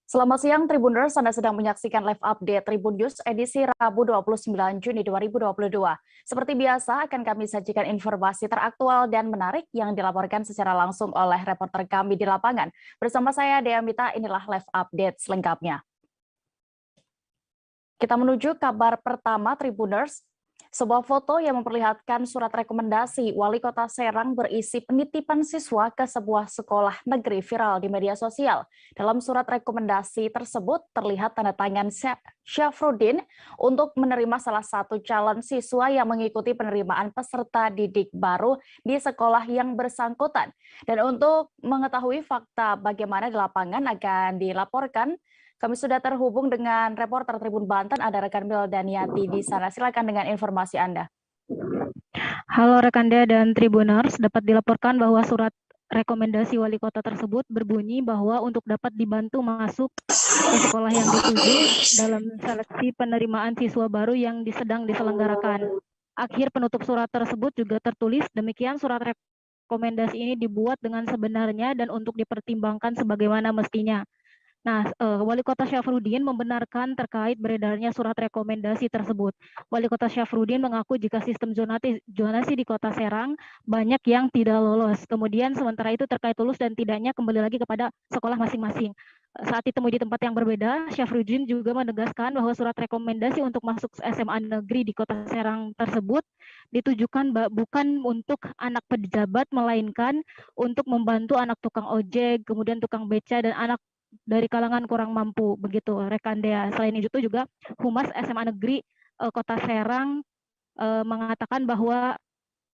Selamat siang Tribuners, Anda sedang menyaksikan live update Tribun News edisi Rabu 29 Juni 2022. Seperti biasa akan kami sajikan informasi teraktual dan menarik yang dilaporkan secara langsung oleh reporter kami di lapangan. Bersama saya Dea Mita, inilah live update selengkapnya. Kita menuju kabar pertama Tribuners. Sebuah foto yang memperlihatkan surat rekomendasi Wali Kota Serang berisi penitipan siswa ke sebuah sekolah negeri viral di media sosial. Dalam surat rekomendasi tersebut terlihat tanda tangan Syafruddin untuk menerima salah satu calon siswa yang mengikuti penerimaan peserta didik baru di sekolah yang bersangkutan. Dan untuk mengetahui fakta bagaimana di lapangan akan dilaporkan, kami sudah terhubung dengan reporter Tribun Banten, ada rekan Mil Daniati di sana. Silakan dengan informasi Anda. Halo rekan Dea dan Tribuners, dapat dilaporkan bahwa surat rekomendasi wali kota tersebut berbunyi bahwa untuk dapat dibantu masuk ke sekolah yang dituju dalam seleksi penerimaan siswa baru yang sedang diselenggarakan. Akhir penutup surat tersebut juga tertulis, demikian surat rekomendasi ini dibuat dengan sebenarnya dan untuk dipertimbangkan sebagaimana mestinya. Nah, Wali Kota Syafruddin membenarkan terkait beredarnya surat rekomendasi tersebut. Wali Kota Syafruddin mengaku jika sistem zonasi di Kota Serang banyak yang tidak lolos. Kemudian sementara itu terkait lulus dan tidaknya kembali lagi kepada sekolah masing-masing. Saat ditemui di tempat yang berbeda, Syafruddin juga menegaskan bahwa surat rekomendasi untuk masuk SMA negeri di Kota Serang tersebut ditujukan bukan untuk anak pejabat, melainkan untuk membantu anak tukang ojek, kemudian tukang beca, dan anak dari kalangan kurang mampu, begitu rekan Dea. Selain itu juga Humas SMA Negeri Kota Serang mengatakan bahwa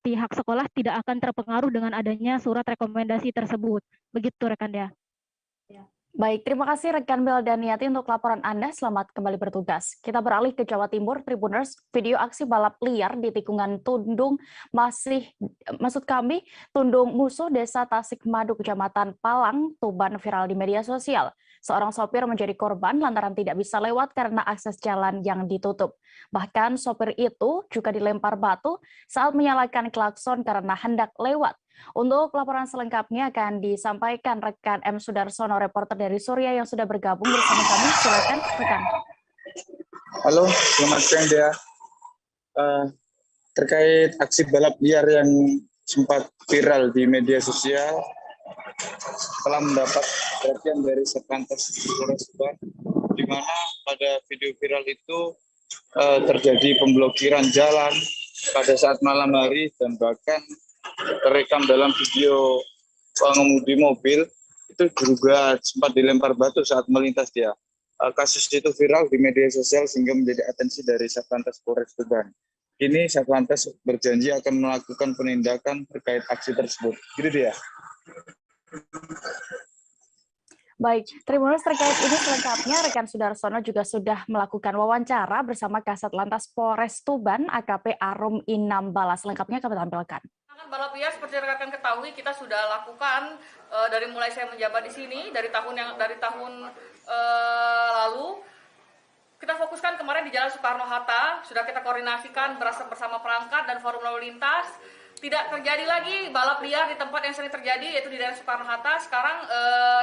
pihak sekolah tidak akan terpengaruh dengan adanya surat rekomendasi tersebut. Begitu rekan Dea. Baik, terima kasih rekan Mil Daniati untuk laporan Anda. Selamat kembali bertugas. Kita beralih ke Jawa Timur, Tribuners. Video aksi balap liar di tikungan Tundung Tundung Musuh Desa Tasikmadu, Kecamatan Palang, Tuban viral di media sosial. Seorang sopir menjadi korban lantaran tidak bisa lewat karena akses jalan yang ditutup. Bahkan sopir itu juga dilempar batu saat menyalakan klakson karena hendak lewat. Untuk laporan selengkapnya akan disampaikan rekan M. Sudarsono, reporter dari Surya yang sudah bergabung bersama kami. Silakan rekan. Halo, selamat siang Dea. Terkait aksi balap liar yang sempat viral di media sosial, telah mendapat perhatian dari Satlantas Polres Tuban, di mana pada video viral itu terjadi pemblokiran jalan pada saat malam hari dan bahkan terekam dalam video pengemudi mobil itu juga sempat dilempar batu saat melintas dia. Kasus itu viral di media sosial sehingga menjadi atensi dari Satlantas Polres Tuban. Kini Satlantas berjanji akan melakukan penindakan terkait aksi tersebut. Gitu dia. Baik, Tribuners, terkait ini selengkapnya rekan Sudarsono juga sudah melakukan wawancara bersama Kasat Lantas Polres Tuban AKP Arum Inambala. Selengkapnya kami tampilkan. Balap liar seperti rekan ketahui kita sudah lakukan dari mulai saya menjabat di sini dari tahun lalu. Kita fokuskan kemarin di Jalan Soekarno-Hatta, sudah kita koordinasikan bersama perangkat dan forum lalu lintas. Tidak terjadi lagi balap liar di tempat yang sering terjadi, yaitu di daerah Soekarno-Hatta. Sekarang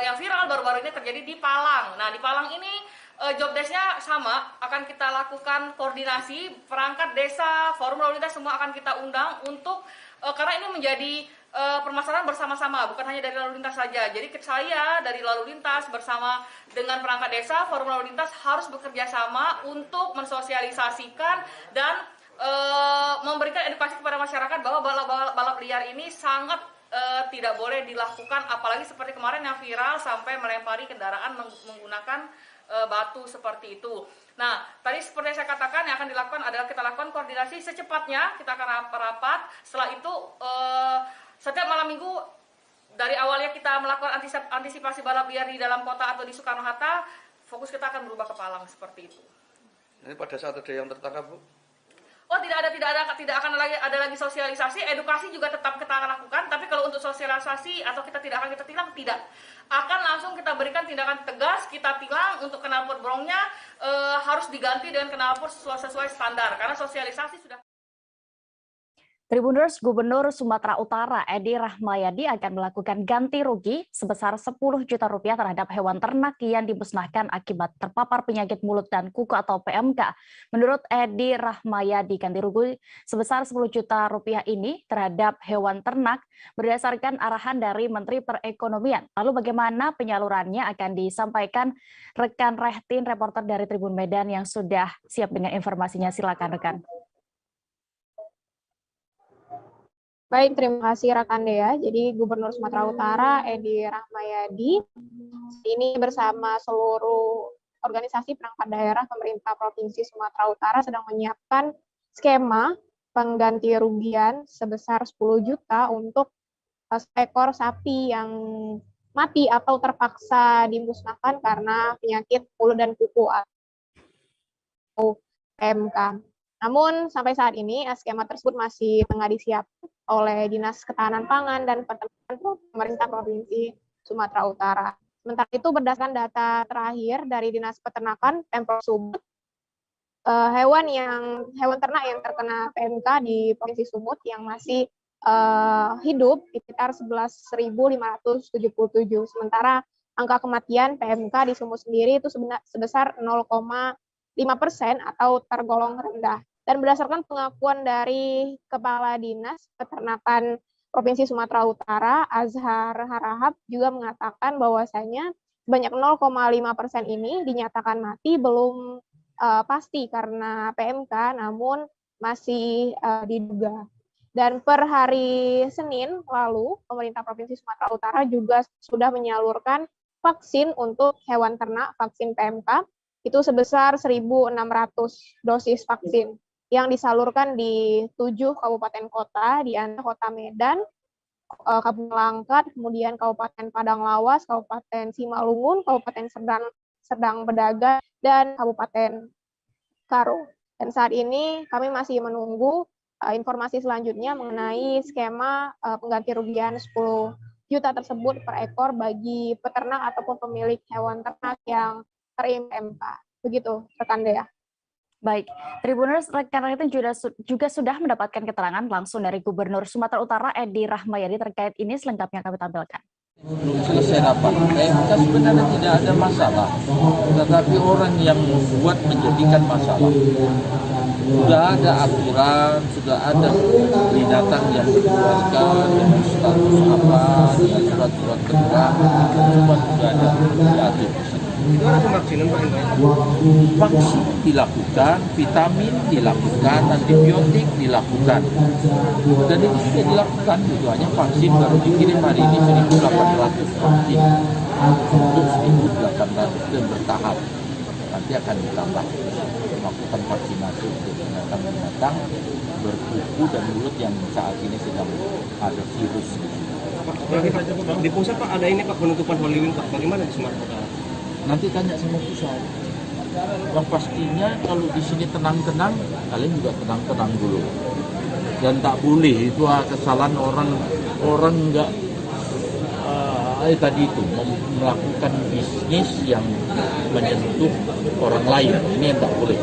yang viral baru-baru ini terjadi di Palang. Nah, di Palang ini job desk-nya sama, akan kita lakukan koordinasi, perangkat desa, forum lalu lintas semua akan kita undang untuk, karena ini menjadi permasalahan bersama-sama, bukan hanya dari lalu lintas saja. Jadi saya dari lalu lintas bersama dengan perangkat desa, forum lalu lintas harus bekerja sama untuk mensosialisasikan dan memberikan edukasi kepada masyarakat bahwa balap liar ini sangat tidak boleh dilakukan, apalagi seperti kemarin yang viral sampai melempari kendaraan menggunakan batu seperti itu. Nah, tadi seperti yang saya katakan yang akan dilakukan adalah kita lakukan koordinasi secepatnya, kita akan rapat. Setelah itu setiap malam minggu dari awalnya kita melakukan antisipasi balap liar di dalam kota atau di Soekarno-Hatta, fokus kita akan berubah ke Palang seperti itu. Ini pada saat ada yang tertangkap, Bu? Oh, tidak akan ada lagi sosialisasi, edukasi juga tetap kita akan lakukan, tapi kalau untuk sosialisasi atau kita tilang, tidak. Akan langsung kita berikan tindakan tegas, kita tilang untuk knalpot brongnya harus diganti dengan knalpot sesuai standar, karena sosialisasi sudah. Tribuners, Gubernur Sumatera Utara Edi Rahmayadi akan melakukan ganti rugi sebesar 10 juta rupiah terhadap hewan ternak yang dimusnahkan akibat terpapar penyakit mulut dan kuku atau PMK. Menurut Edi Rahmayadi, ganti rugi sebesar 10 juta rupiah ini terhadap hewan ternak berdasarkan arahan dari Menteri Perekonomian. Lalu bagaimana penyalurannya akan disampaikan rekan Rehtin, reporter dari Tribun Medan yang sudah siap dengan informasinya. Silakan rekan. Baik, terima kasih rekan Dea. Jadi Gubernur Sumatera Utara Edi Rahmayadi ini bersama seluruh organisasi perangkat daerah pemerintah Provinsi Sumatera Utara sedang menyiapkan skema pengganti rugian sebesar 10 juta untuk seekor sapi yang mati atau terpaksa dimusnahkan karena penyakit mulut dan kuku atau PMK. Namun sampai saat ini skema tersebut masih tengah disiapkan oleh Dinas Ketahanan Pangan dan Peternakan Pemerintah Provinsi Sumatera Utara. Sementara itu berdasarkan data terakhir dari Dinas Peternakan Pemprov Sumut, hewan ternak yang terkena PMK di Provinsi Sumut yang masih hidup sekitar 11.577. Sementara angka kematian PMK di Sumut sendiri itu sebesar 0,5% atau tergolong rendah. Dan berdasarkan pengakuan dari Kepala Dinas Peternakan Provinsi Sumatera Utara, Azhar Harahap, juga mengatakan bahwasanya sebanyak 0,5% ini dinyatakan mati belum pasti karena PMK, namun masih diduga. Dan per hari Senin lalu, pemerintah Provinsi Sumatera Utara juga sudah menyalurkan vaksin untuk hewan ternak, vaksin PMK, itu sebesar 1.600 dosis vaksin yang disalurkan di 7 kabupaten kota, di antara Kota Medan, Kabupaten Langkat, kemudian Kabupaten Padang Lawas, Kabupaten Simalungun, Kabupaten Serdang Bedagai, dan Kabupaten Karo. Dan saat ini kami masih menunggu informasi selanjutnya mengenai skema pengganti rugian 10 juta tersebut per ekor bagi peternak ataupun pemilik hewan ternak yang ter-PMK. Begitu, rekan Dea. Baik, Tribuners, rekan-rekan juga sudah mendapatkan keterangan langsung dari Gubernur Sumatera Utara Edi Rahmayadi terkait ini, selengkapnya kami tampilkan. Belum selesai rapat, PMK sebenarnya tidak ada masalah, tetapi orang yang membuat menjadikan masalah. Sudah ada aturan, sudah ada binatang yang dikeluarkan dengan status apa, dengan surat-surat keterangan, semua sudah ada diatur di sini. Itu ada pemaksinan Pak ini? Vaksin dilakukan, vitamin dilakukan, antibiotik dilakukan, dan itu sudah dilakukan. Itu hanya vaksin baru dikirim hari ini 1.800 vaksin untuk 1.800 dan bertahap. Nanti akan ditambah melakukan vaksinasi untuk binatang-binatang berkuku dan mulut yang saat ini sedang ada virus. Di pusat Pak ada ini Pak penutupan Halloween Pak, bagaimana di Sumatera Utara? Nanti tanya sama pusat. Yang pastinya kalau di sini tenang-tenang, kalian juga tenang-tenang dulu. Dan tak boleh itu kesalahan orang nggak tadi itu melakukan bisnis yang menyentuh orang lain. Ini yang tak boleh.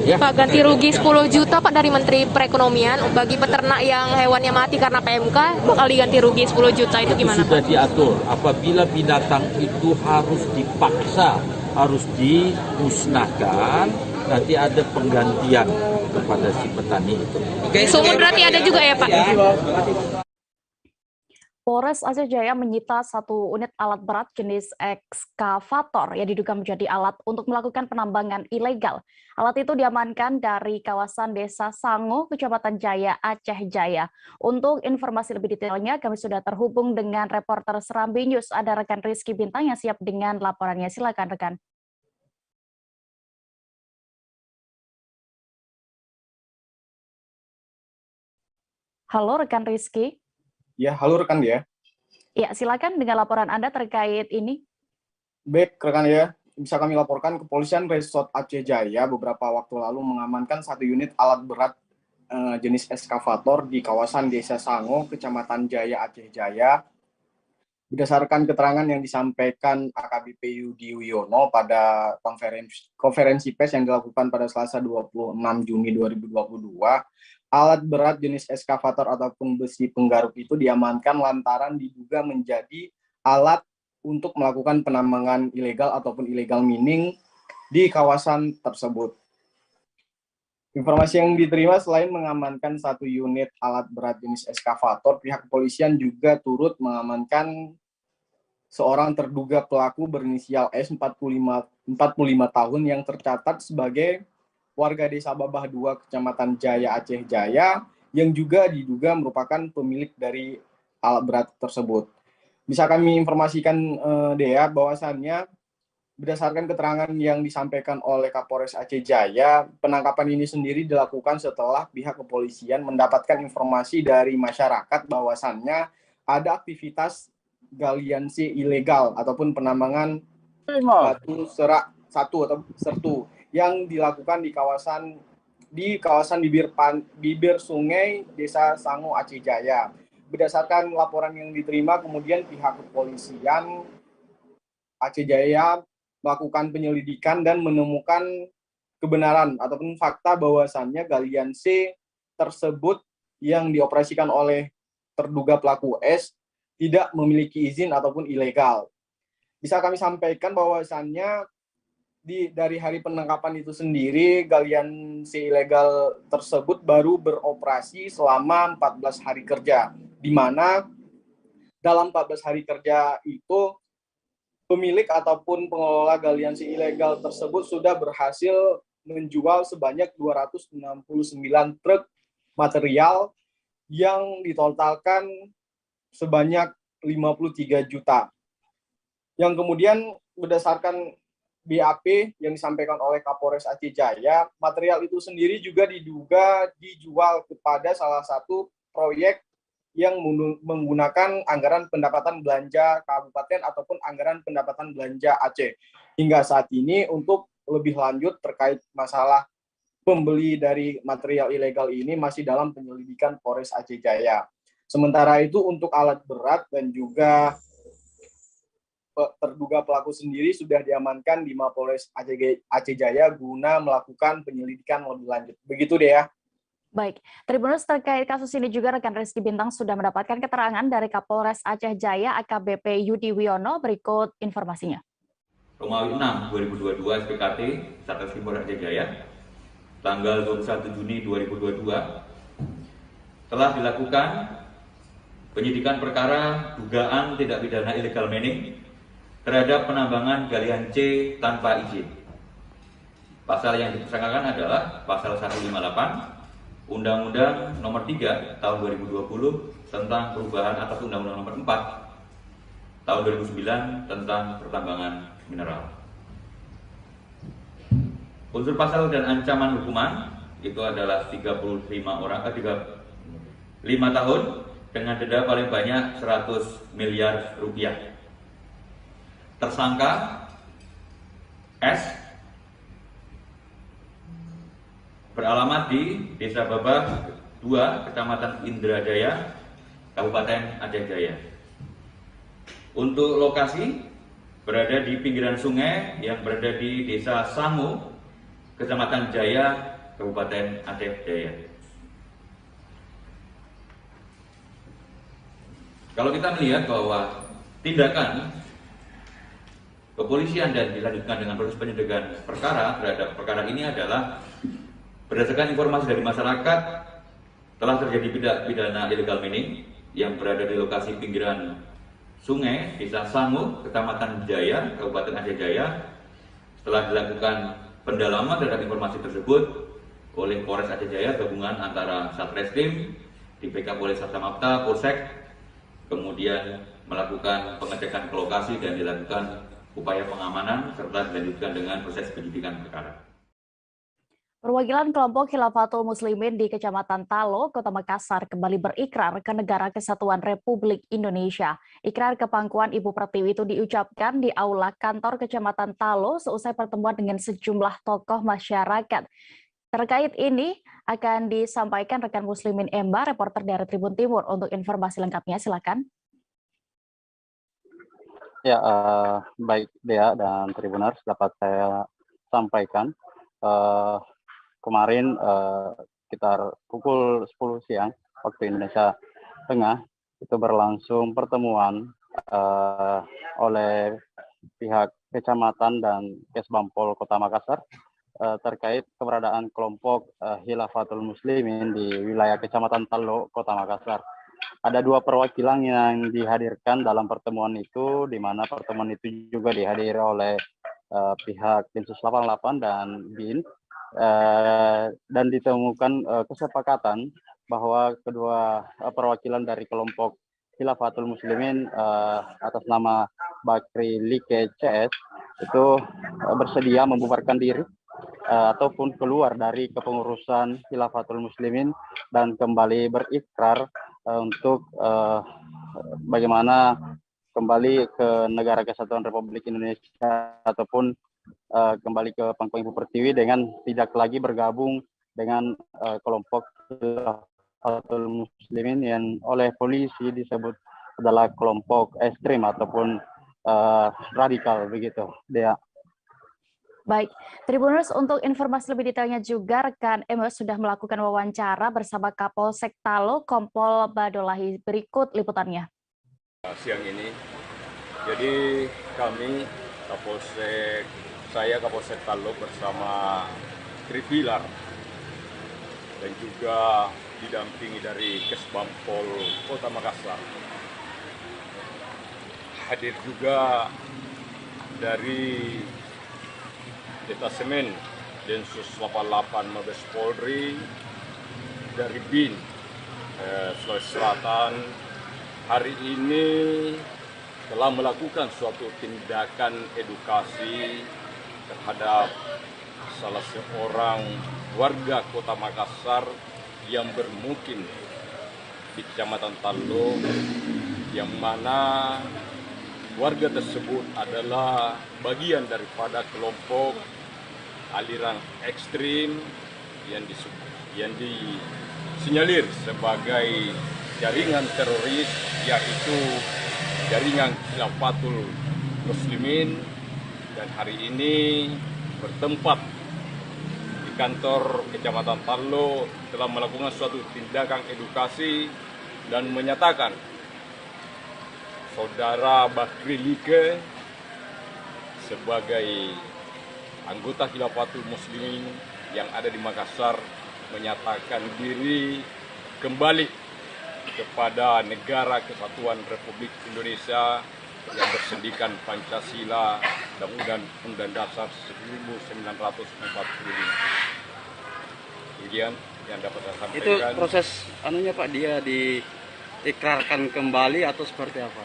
Ya. Pak, ganti rugi 10 juta Pak dari Menteri Perekonomian bagi peternak yang hewannya mati karena PMK, bakal diganti rugi 10 juta itu gimana Sudah Pak? diatur, apabila binatang itu harus dipaksa, harus dimusnahkan, nanti ada penggantian kepada si petani itu. Sumut berarti ada juga ya Pak? Polres Aceh Jaya menyita 1 unit alat berat jenis ekskavator yang diduga menjadi alat untuk melakukan penambangan ilegal. Alat itu diamankan dari kawasan Desa Sango, Kecamatan Jaya, Aceh Jaya. Untuk informasi lebih detailnya, kami sudah terhubung dengan reporter Serambi News. Ada rekan Rizky Bintang yang siap dengan laporannya. Silakan rekan. Halo rekan Rizky. Ya, halo rekan ya. Ya, silakan dengan laporan Anda terkait ini. Baik, rekan ya. Bisa kami laporkan, Kepolisian Resort Aceh Jaya beberapa waktu lalu mengamankan 1 unit alat berat jenis ekskavator di kawasan Desa Sango, Kecamatan Jaya, Aceh Jaya. Berdasarkan keterangan yang disampaikan AKBP Yudi Wiono pada konferensi pers yang dilakukan pada Selasa 26 Juni 2022, alat berat jenis eskavator ataupun besi penggaruk itu diamankan lantaran diduga menjadi alat untuk melakukan penambangan ilegal ataupun illegal mining di kawasan tersebut. Informasi yang diterima selain mengamankan 1 unit alat berat jenis eskavator, pihak kepolisian juga turut mengamankan seorang terduga pelaku berinisial S 45 tahun yang tercatat sebagai warga desa Babah 2 Kecamatan Jaya Aceh Jaya yang juga diduga merupakan pemilik dari alat berat tersebut. Bisa kami informasikan Dea bahwasannya berdasarkan keterangan yang disampaikan oleh Kapolres Aceh Jaya, penangkapan ini sendiri dilakukan setelah pihak kepolisian mendapatkan informasi dari masyarakat bahwasannya ada aktivitas galiansi ilegal ataupun penambangan batu serak satu atau sertu yang dilakukan di kawasan bibir sungai Desa Sango Aceh Jaya. Berdasarkan laporan yang diterima, kemudian pihak kepolisian Aceh Jaya melakukan penyelidikan dan menemukan kebenaran ataupun fakta bahwasannya galian C tersebut yang dioperasikan oleh terduga pelaku S tidak memiliki izin ataupun ilegal. Bisa kami sampaikan bahwasannya dari hari penangkapan itu sendiri, galian C ilegal tersebut baru beroperasi selama 14 hari kerja, di mana dalam 14 hari kerja itu pemilik ataupun pengelola galian C ilegal tersebut sudah berhasil menjual sebanyak 269 truk material yang ditotalkan sebanyak 53 juta. Yang kemudian berdasarkan BAP yang disampaikan oleh Kapolres Aceh Jaya, material itu sendiri juga diduga dijual kepada salah satu proyek yang menggunakan anggaran pendapatan belanja kabupaten ataupun anggaran pendapatan belanja Aceh. Hingga saat ini untuk lebih lanjut terkait masalah pembeli dari material ilegal ini masih dalam penyelidikan Polres Aceh Jaya. Sementara itu untuk alat berat dan juga terduga pelaku sendiri sudah diamankan di Mapolres Aceh Jaya guna melakukan penyelidikan lebih lanjut. Begitu deh ya. Baik, Tribuners, terkait kasus ini juga rekan Rizky Bintang sudah mendapatkan keterangan dari Kapolres Aceh Jaya AKBP Yudi Wiono. Berikut informasinya. Romawi 6 2022 SPKT Satreskrim Polres Aceh Jaya tanggal 21 Juni 2022 telah dilakukan penyidikan perkara dugaan tindak pidana illegal mining terhadap penambangan galian C tanpa izin. Pasal yang ditersangkakan adalah pasal 158 Undang-Undang Nomor 3 Tahun 2020 tentang perubahan atas Undang-Undang Nomor 4 Tahun 2009 tentang pertambangan mineral. Unsur pasal dan ancaman hukuman itu adalah 5 tahun dengan denda paling banyak 100 miliar rupiah. Tersangka S beralamat di Desa Babah 2, Kecamatan Indrajaya, Kabupaten Aceh Jaya. Untuk lokasi berada di pinggiran sungai yang berada di Desa Sango, Kecamatan Jaya, Kabupaten Aceh Jaya. Kalau kita melihat bahwa tindakan kepolisian dan dilanjutkan dengan proses penyidikan perkara terhadap perkara ini adalah berdasarkan informasi dari masyarakat telah terjadi pidana illegal mining yang berada di lokasi pinggiran sungai Desa Sango, Kecamatan Jaya, Kabupaten Aceh Jaya. Setelah dilakukan pendalaman terhadap informasi tersebut oleh Polres Aceh Jaya gabungan antara Satreskrim, di-backup oleh Satsamapta, Polsek, kemudian melakukan pengecekan ke lokasi dan dilakukan upaya pengamanan serta dilanjutkan dengan proses penyidikan perkara. Perwakilan kelompok Khilafatul Muslimin di Kecamatan Talo, Kota Makassar kembali berikrar ke Negara Kesatuan Republik Indonesia. Ikrar kepangkuan Ibu Pertiwi itu diucapkan di aula kantor Kecamatan Talo seusai pertemuan dengan sejumlah tokoh masyarakat. Terkait ini akan disampaikan rekan Muslimin Emba, reporter dari Tribun Timur. Untuk informasi lengkapnya silakan. Ya, baik Dea dan Tribuners, dapat saya sampaikan. Kemarin sekitar pukul 10 siang waktu Indonesia Tengah itu berlangsung pertemuan oleh pihak kecamatan dan Kesbangpol Kota Makassar terkait keberadaan kelompok Khilafatul Muslimin di wilayah Kecamatan Tallo, Kota Makassar. Ada 2 perwakilan yang dihadirkan dalam pertemuan itu, di mana pertemuan itu juga dihadiri oleh pihak Densus 88 dan BIN, dan ditemukan kesepakatan bahwa kedua perwakilan dari kelompok Khilafatul Muslimin atas nama Bakri Like CS itu bersedia membubarkan diri ataupun keluar dari kepengurusan Khilafatul Muslimin dan kembali berikrar untuk bagaimana kembali ke Negara Kesatuan Republik Indonesia ataupun kembali ke pangkuan Ibu Pertiwi dengan tidak lagi bergabung dengan kelompok Khilafatul Muslimin yang oleh polisi disebut adalah kelompok ekstrim ataupun radikal begitu. Dea. Baik, Tribuners, untuk informasi lebih detailnya juga rekan Emos sudah melakukan wawancara bersama Kapolsek Tallo, Kompol Badolahi. Berikut liputannya. Siang ini, jadi kami saya Kapolsek Tallo bersama Tripilar dan juga didampingi dari Kesbangpol Kota Makassar. Hadir juga dari Detasemen Densus 88 Mabes Polri, dari BIN Sulawesi Selatan. Hari ini telah melakukan suatu tindakan edukasi terhadap salah seorang warga Kota Makassar yang bermukim di Kecamatan Tallo, yang mana warga tersebut adalah bagian daripada kelompok aliran ekstrim yang disinyalir sebagai jaringan teroris, yaitu jaringan Khilafatul Muslimin, dan hari ini bertempat di kantor Kecamatan Tallo telah melakukan suatu tindakan edukasi dan menyatakan Saudara Bakri Like sebagai anggota Khilafatul Muslimin yang ada di Makassar menyatakan diri kembali kepada Negara Kesatuan Republik Indonesia yang bersendikan Pancasila dan Undang-Undang Dasar 1945. Kemudian yang dapat saya sampaikan. Itu proses Pak, dia diikrarkan kembali atau seperti apa?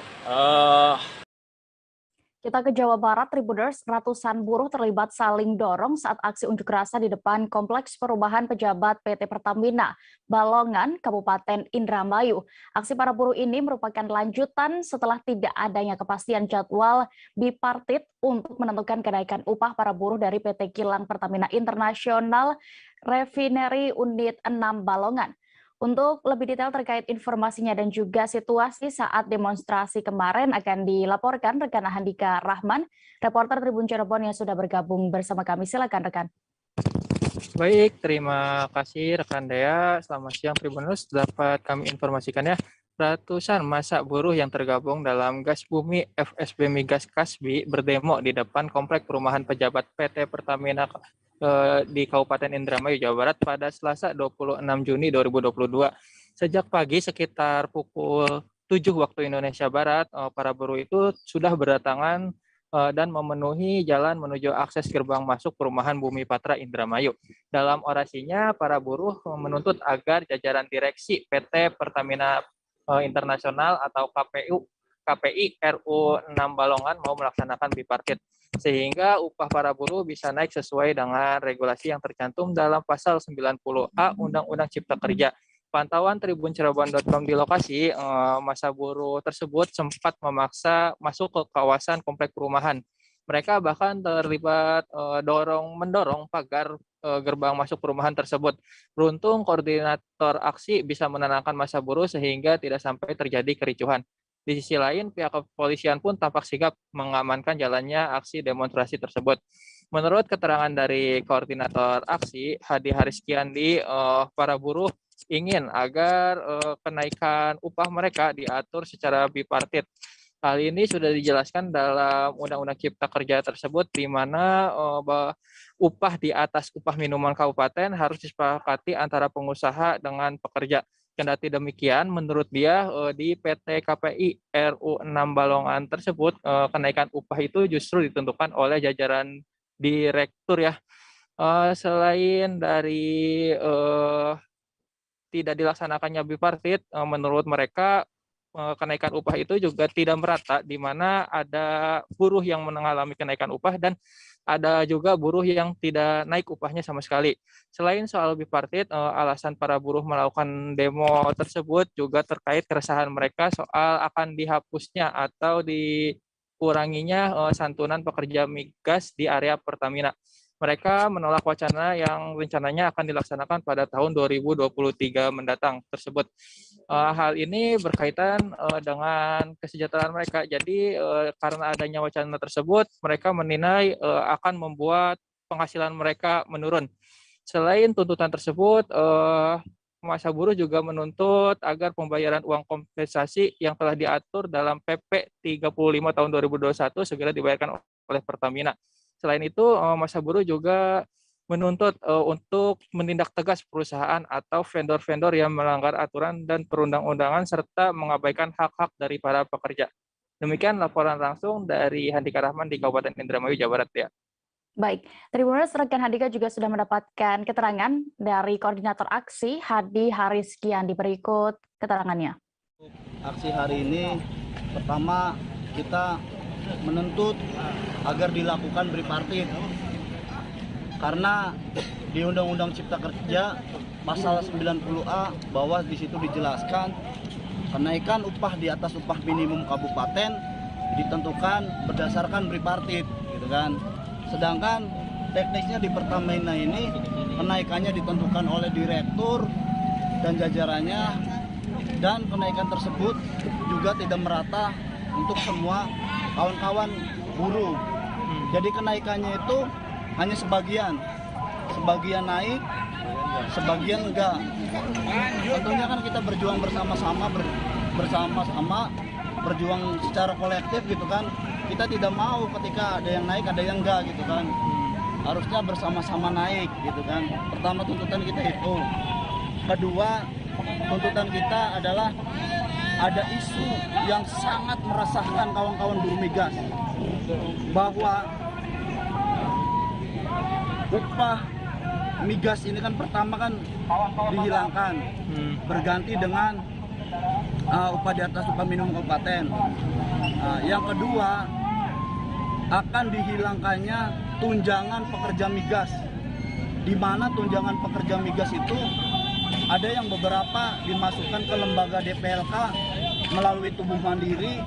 Kita ke Jawa Barat, Tribuners. Ratusan buruh terlibat saling dorong saat aksi unjuk rasa di depan Kompleks Perumahan Pejabat PT Pertamina, Balongan, Kabupaten Indramayu. Aksi para buruh ini merupakan lanjutan setelah tidak adanya kepastian jadwal bipartit untuk menentukan kenaikan upah para buruh dari PT Kilang Pertamina International Refinery Unit 6 Balongan. Untuk lebih detail terkait informasinya dan juga situasi saat demonstrasi kemarin akan dilaporkan rekan Handika Rahman, reporter Tribun Cirebon yang sudah bergabung bersama kami. Silakan rekan. Baik, terima kasih rekan Dea. Selamat siang Tribuners. Dapat kami informasikan ya, ratusan massa buruh yang tergabung dalam Gas Bumi FSB Migas Kasbi berdemo di depan Komplek Perumahan Pejabat PT Pertamina di Kabupaten Indramayu, Jawa Barat pada Selasa 26 Juni 2022. Sejak pagi sekitar pukul 7 waktu Indonesia Barat, para buruh itu sudah berdatangan dan memenuhi jalan menuju akses gerbang masuk Perumahan Bumi Patra Indramayu. Dalam orasinya, para buruh menuntut agar jajaran direksi PT Pertamina Internasional atau KPI RU 6 Balongan mau melaksanakan bipartit, sehingga upah para buruh bisa naik sesuai dengan regulasi yang tercantum dalam pasal 90A Undang-Undang Cipta Kerja. Pantauan tribuncirebon.com di lokasi, massa buruh tersebut sempat memaksa masuk ke kawasan komplek perumahan. Mereka bahkan terlibat mendorong pagar gerbang masuk perumahan tersebut. Beruntung koordinator aksi bisa menenangkan massa buruh sehingga tidak sampai terjadi kericuhan. Di sisi lain, pihak kepolisian pun tampak sigap mengamankan jalannya aksi demonstrasi tersebut. Menurut keterangan dari koordinator aksi Hadi Hariskiandi, para buruh ingin agar kenaikan upah mereka diatur secara bipartit. Hal ini sudah dijelaskan dalam Undang-Undang Cipta Kerja tersebut, di mana upah di atas upah minimum kabupaten harus disepakati antara pengusaha dengan pekerja. Kendati demikian, menurut dia di PT KPI RU 6 Balongan tersebut, kenaikan upah itu justru ditentukan oleh jajaran direktur ya. Selain dari tidak dilaksanakannya bipartit, menurut mereka kenaikan upah itu juga tidak merata, di mana ada buruh yang mengalami kenaikan upah dan ada juga buruh yang tidak naik upahnya sama sekali. Selain soal bipartit, alasan para buruh melakukan demo tersebut juga terkait keresahan mereka soal akan dihapusnya atau dikuranginya santunan pekerja migas di area Pertamina. Mereka menolak wacana yang rencananya akan dilaksanakan pada tahun 2023 mendatang tersebut. Hal ini berkaitan dengan kesejahteraan mereka. Jadi karena adanya wacana tersebut, mereka menilai akan membuat penghasilan mereka menurun. Selain tuntutan tersebut, masa buruh juga menuntut agar pembayaran uang kompensasi yang telah diatur dalam PP 35 tahun 2021 segera dibayarkan oleh Pertamina. Selain itu, masa buruh juga menuntut untuk menindak tegas perusahaan atau vendor-vendor yang melanggar aturan dan perundang-undangan serta mengabaikan hak-hak dari para pekerja. Demikian laporan langsung dari Handika Rahman di Kabupaten Indramayu, Jawa Barat ya. Baik, Tribuners, rekan Handika juga sudah mendapatkan keterangan dari koordinator aksi Hadi Hariskiandi. Berikut keterangannya. Aksi hari ini, pertama kita menuntut agar dilakukan bipartit karena di Undang-Undang Cipta Kerja pasal 90A bahwa di situ dijelaskan kenaikan upah di atas upah minimum kabupaten ditentukan berdasarkan bipartit gitu kan. Sedangkan teknisnya di Pertamina ini kenaikannya ditentukan oleh direktur dan jajarannya, dan kenaikan tersebut juga tidak merata untuk semua kawan-kawan buruh. Jadi kenaikannya itu hanya sebagian naik, sebagian enggak. Tentunya kan kita berjuang bersama-sama, berjuang secara kolektif gitu kan. Kita tidak mau ketika ada yang naik, ada yang enggak gitu kan. Harusnya bersama-sama naik gitu kan. Pertama tuntutan kita itu. Kedua, tuntutan kita adalah ada isu yang sangat meresahkan kawan-kawan buruh migas, bahwa upah migas ini kan pertama kan dihilangkan, berganti dengan upah di atas upah minimum kabupaten. Yang kedua, akan dihilangkannya tunjangan pekerja migas, di mana tunjangan pekerja migas itu ada yang beberapa dimasukkan ke lembaga DPLK melalui tubuh mandiri,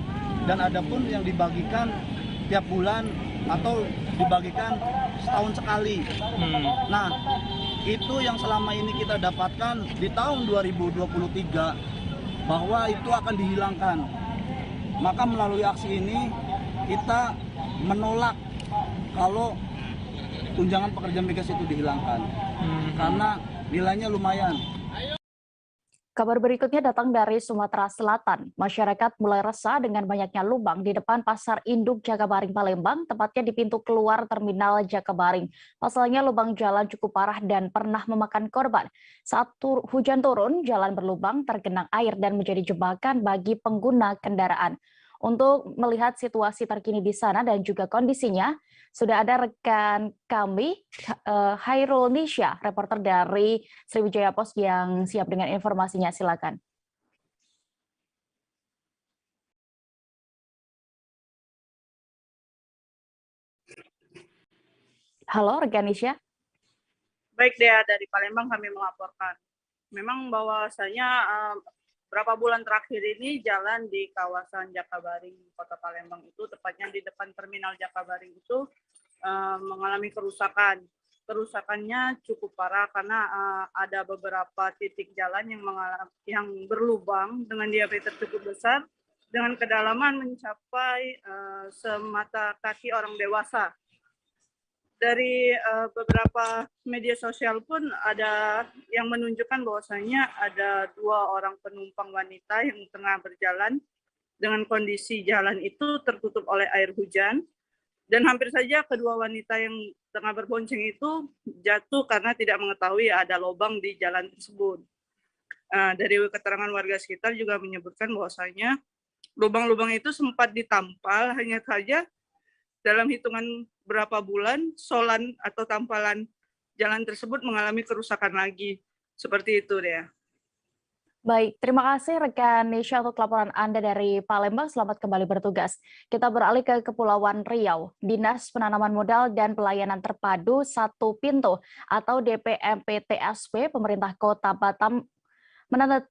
dan ada pun yang dibagikan tiap bulan atau dibagikan setahun sekali. Nah, itu yang selama ini kita dapatkan di tahun 2023 bahwa itu akan dihilangkan. Maka melalui aksi ini kita menolak kalau tunjangan pekerja migas itu dihilangkan karena nilainya lumayan. Kabar berikutnya datang dari Sumatera Selatan. Masyarakat mulai resah dengan banyaknya lubang di depan Pasar Induk Jakabaring, Palembang, tepatnya di pintu keluar Terminal Jakabaring. Pasalnya lubang jalan cukup parah dan pernah memakan korban. Saat hujan turun, jalan berlubang, tergenang air dan menjadi jebakan bagi pengguna kendaraan. Untuk melihat situasi terkini di sana dan juga kondisinya, sudah ada rekan kami, Hairul Nisha, reporter dari Sriwijaya Post yang siap dengan informasinya. Silakan. Halo, rekan Nisha. Baik, Dea, dari Palembang kami melaporkan. Memang bahwasanya berapa bulan terakhir ini jalan di kawasan Jakabaring, Kota Palembang itu, tepatnya di depan Terminal Jakabaring itu mengalami kerusakan. Kerusakannya cukup parah karena ada beberapa titik jalan yang berlubang dengan diameter cukup besar dengan kedalaman mencapai semata kaki orang dewasa. dari beberapa media sosial pun ada yang menunjukkan bahwasanya ada 2 orang penumpang wanita yang tengah berjalan dengan kondisi jalan itu tertutup oleh air hujan, dan hampir saja kedua wanita yang tengah berbonceng itu jatuh karena tidak mengetahui ada lubang di jalan tersebut. Dari keterangan warga sekitar juga menyebutkan bahwasanya lubang-lubang itu sempat ditampal, hanya saja dalam hitungan berapa bulan solan atau tampalan jalan tersebut mengalami kerusakan lagi. Seperti itu deh. Baik, terima kasih rekan Nesya untuk laporan Anda dari Palembang. Selamat kembali bertugas. Kita beralih ke Kepulauan Riau. Dinas Penanaman Modal dan Pelayanan Terpadu Satu Pintu atau DPMPTSP Pemerintah Kota Batam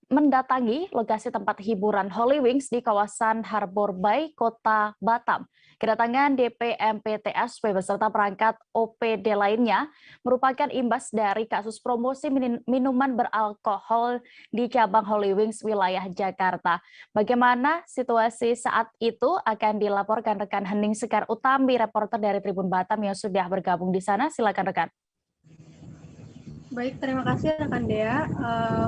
mendatangi lokasi tempat hiburan Holy Wings di kawasan Harbor Bay, Kota Batam. Kedatangan DPMPTSP beserta perangkat OPD lainnya merupakan imbas dari kasus promosi minuman beralkohol di cabang Holy Wings wilayah Jakarta. Bagaimana situasi saat itu akan dilaporkan rekan Hening Sekar Utami, reporter dari Tribun Batam yang sudah bergabung di sana. Silakan rekan. Baik, terima kasih rekan Dea.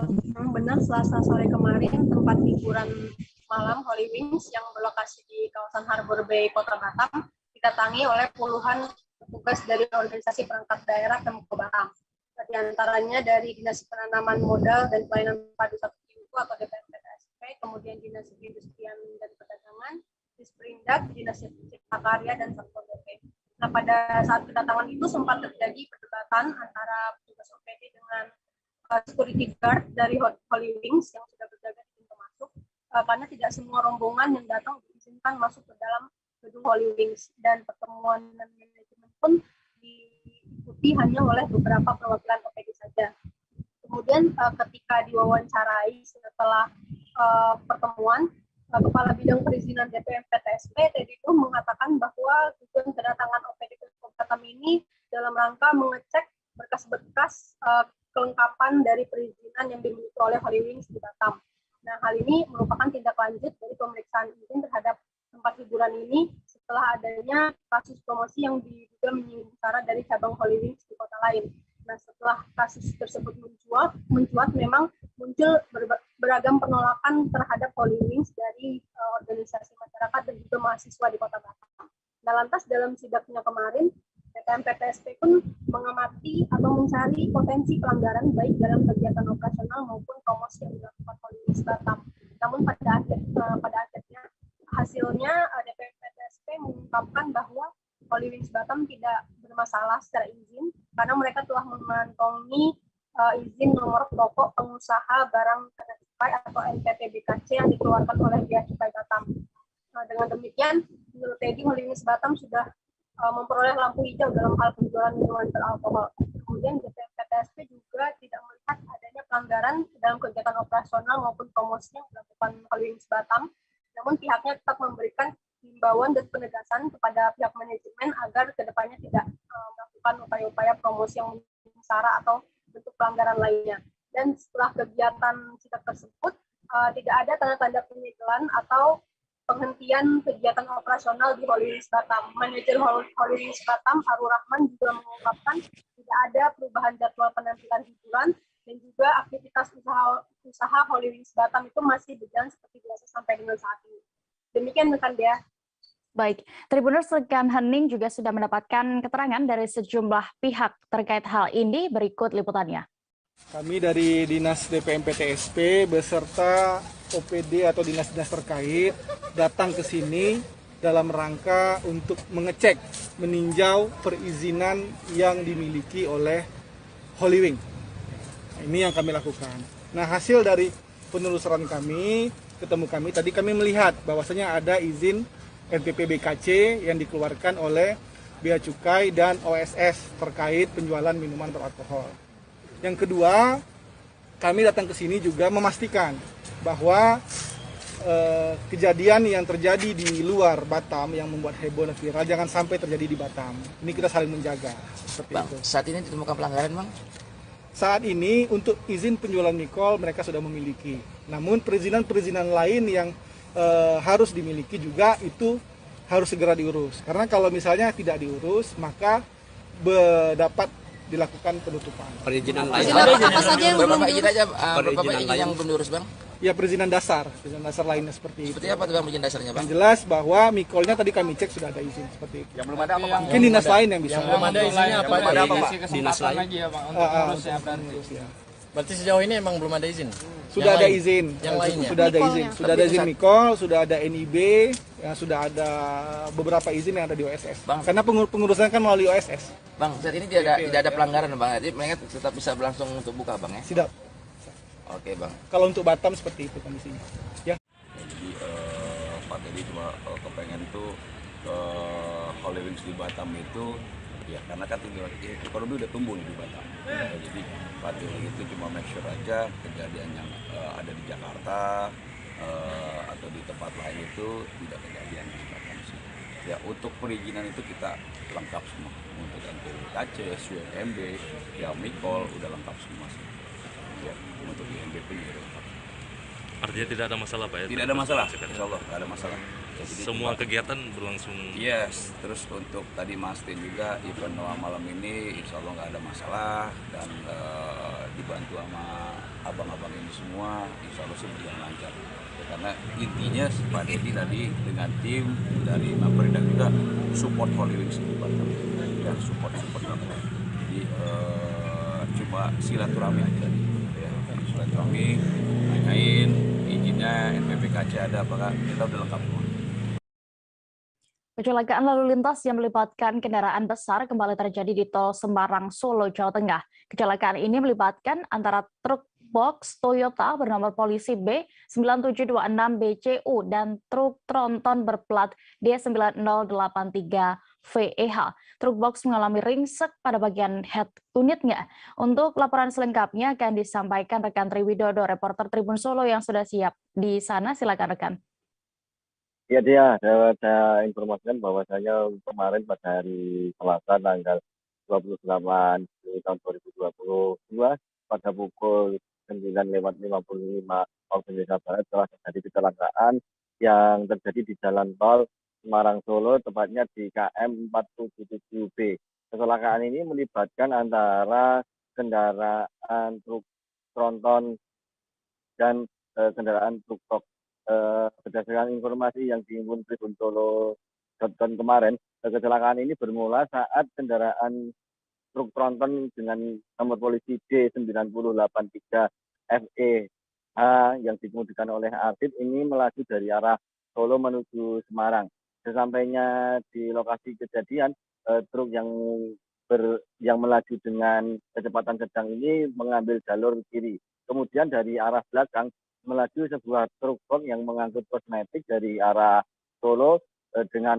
Memang benar Selasa sore kemarin tempat hiburan malam Holy Wings yang berlokasi di kawasan Harbor Bay, Kota Batam didatangi oleh puluhan petugas dari organisasi perangkat daerah Pemkab Batam. Di antaranya dari Dinas Penanaman Modal dan Pelayanan Terpadu Satu Pintu atau DPMPTSP, kemudian Dinas Perindustrian dan Perdagangan, Disperindak, Dinas Cipta Karya, dan Satpol PP. Nah, pada saat kedatangan itu sempat terjadi perdebatan antara petugas OPD dengan security guard dari Holy Wings yang sudah berjaga di pintu masuk, karena tidak semua rombongan yang datang diizinkan masuk ke dalam gedung Holy Wings, dan pertemuan dan manajemen pun diikuti hanya oleh beberapa perwakilan OPD saja. Kemudian ketika diwawancarai setelah pertemuan, Kepala Bidang Perizinan DPMPTSP Teddy Nuh mengatakan bahwa tujuan kedatangan OPD ke Batam ini dalam rangka mengecek berkas-berkas kelengkapan dari perizinan yang dimiliki oleh Holy Wings di Batam. Nah, hal ini merupakan tindak lanjut dari pemeriksaan izin terhadap tempat hiburan ini setelah adanya kasus promosi yang diduga menyinggung sara dari cabang Holy Wings di kota lain. Nah, setelah kasus tersebut mencuat memang muncul beragam penolakan terhadap Holy Wings dari organisasi masyarakat dan juga mahasiswa di Kota Batam. Nah, lantas dalam sidaknya kemarin, DPMPTSP pun mengamati atau mencari potensi pelanggaran baik dalam kegiatan operasional maupun promosi yang dilakukan Holy Wings Batam. Namun pada akhirnya hasilnya DPMPTSP mengungkapkan bahwa Holy Wings Batam tidak bermasalah secara izin karena mereka telah mengantongi izin nomor pokok pengusaha barang kena cukai atau NPP-BKC yang dikeluarkan oleh Bea Cukai Batam. Nah, dengan demikian, menurut Teddy, Holy Wings Batam sudah memperoleh lampu hijau dalam hal penjualan minuman beralkohol. Kemudian DPMPTSP juga tidak melihat adanya pelanggaran dalam kegiatan operasional maupun promosi yang dilakukan Holy Wings Batam. Namun pihaknya tetap memberikan himbauan dan penegasan kepada pihak manajemen agar kedepannya tidak melakukan upaya-upaya promosi yang menyinggung sara atau bentuk pelanggaran lainnya. Dan setelah kegiatan sidak tersebut, tidak ada tanda-tanda penyegelan atau penghentian kegiatan operasional di Holy Wings Batam. Manajer Holy Wings Batam, Arul Rahman, juga mengungkapkan tidak ada perubahan jadwal penampilan hiburan dan juga aktivitas usaha Holy Wings Batam itu masih berjalan seperti biasa sampai dengan saat ini. Demikian rekan Dea. Baik, Tribuners, rekan Hening juga sudah mendapatkan keterangan dari sejumlah pihak terkait hal ini. Berikut liputannya. Kami dari Dinas DPMPTSP beserta OPD atau dinas-dinas terkait datang ke sini dalam rangka untuk mengecek, meninjau perizinan yang dimiliki oleh Holy Wing. Ini yang kami lakukan. Nah, hasil dari penelusuran kami, tadi kami melihat bahwasanya ada izin NPP-BKC yang dikeluarkan oleh Bea Cukai dan OSS terkait penjualan minuman beralkohol. Yang kedua, kami datang ke sini juga memastikan bahwa kejadian yang terjadi di luar Batam yang membuat heboh dan viral jangan sampai terjadi di Batam. Ini kita saling menjaga. Bang, itu. Saat ini ditemukan pelanggaran, Bang? Saat ini untuk izin penjualan mikol mereka sudah memiliki. Namun perizinan-perizinan lain yang harus dimiliki juga itu harus segera diurus. Karena kalau misalnya tidak diurus, maka dapat dilakukan penutupan. Perizinan lain. Apa saja yang belum izin aja, Perizinan Bapak izin lain. yang belum diurus, Bang? Ya perizinan dasar lainnya seperti itu. Seperti apa tuh Bang perizinan dasarnya, Bang? Yang jelas bahwa mikolnya tadi kami cek sudah ada izin seperti itu. Yang belum ada apa, Pak? Mungkin dinas lain yang bisa. Yang belum ada izinnya apa? Yang belum ada apa, Pak? Dinas lain lagi ya, Pak, untuk urus ya berarti. Berarti sejauh ini emang belum ada izin? Sudah ada izin. Yang lainnya? Sudah ada izin. Sudah ada izin mikol, sudah ada NIB, ya sudah ada beberapa izin yang ada di OSS. Bang. Karena pengurusan kan melalui OSS. Bang, saat ini tidak ada pelanggaran, Bang. Jadi mereka tetap bisa berlangsung untuk buka, Bang ya? Siap. Oke, Bang. Kalau untuk Batam seperti itu kondisinya. Ya. Jadi Pak Teddy cuma kepengen tuh Holy Wings di Batam itu ya karena kan ekonomi udah tumbuh di Batam. Jadi Pak Teddy itu cuma make sure aja kejadian yang ada di Jakarta atau di tempat lain itu tidak kejadian di Batam sih. Ya untuk perizinan itu kita lengkap semua untuk NPWKC, SWMB, ya Mikol udah lengkap semua sih. Ya, untuk INB pun juga lengkap. Artinya tidak ada masalah Pak ya? Tidak ada masalah, insya Allah tidak ada masalah. Jadi semua kegiatan berlangsung? Yes, terus untuk tadi Mas Tin juga event malam ini insya Allah nggak ada masalah dan dibantu sama abang-abang ini semua insya Allah sih berjalan lancar. Ya, karena intinya Pak Deddy tadi dengan tim dari Mapri dan juga support Holy Wings di Batam. Ya support banget. Jadi cuma silaturahmi aja. Silaturahmi, nanyain izinnya NPWKC ada apakah kita udah lengkap semua. Kecelakaan lalu lintas yang melibatkan kendaraan besar kembali terjadi di tol Semarang, Solo, Jawa Tengah. Kecelakaan ini melibatkan antara truk box Toyota bernomor polisi B9726BCU dan truk tronton berplat D9083VEH. Truk box mengalami ringsek pada bagian head unitnya. Untuk laporan selengkapnya akan disampaikan rekan Triwidodo, reporter Tribun Solo yang sudah siap di sana. Silakan rekan. Ya dia, saya informasikan bahwasanya kemarin pada hari Selasa tanggal 28 Juli tahun 2022 pada pukul 9:55 waktu Indonesia Barat telah terjadi kecelakaan yang terjadi di jalan tol Semarang Solo, tepatnya di KM 477B. Kecelakaan ini melibatkan antara kendaraan truk tronton dan kendaraan truk box. Berdasarkan informasi yang dihimpun Tribun Solo kemarin, kecelakaan ini bermula saat kendaraan truk tronton dengan nomor polisi D9083FEH yang dikemudikan oleh Arif ini melaju dari arah Solo menuju Semarang. Sesampainya di lokasi kejadian, truk yang melaju dengan kecepatan sedang ini mengambil jalur kiri. Kemudian dari arah belakang melaju sebuah truk box yang mengangkut kosmetik dari arah Solo dengan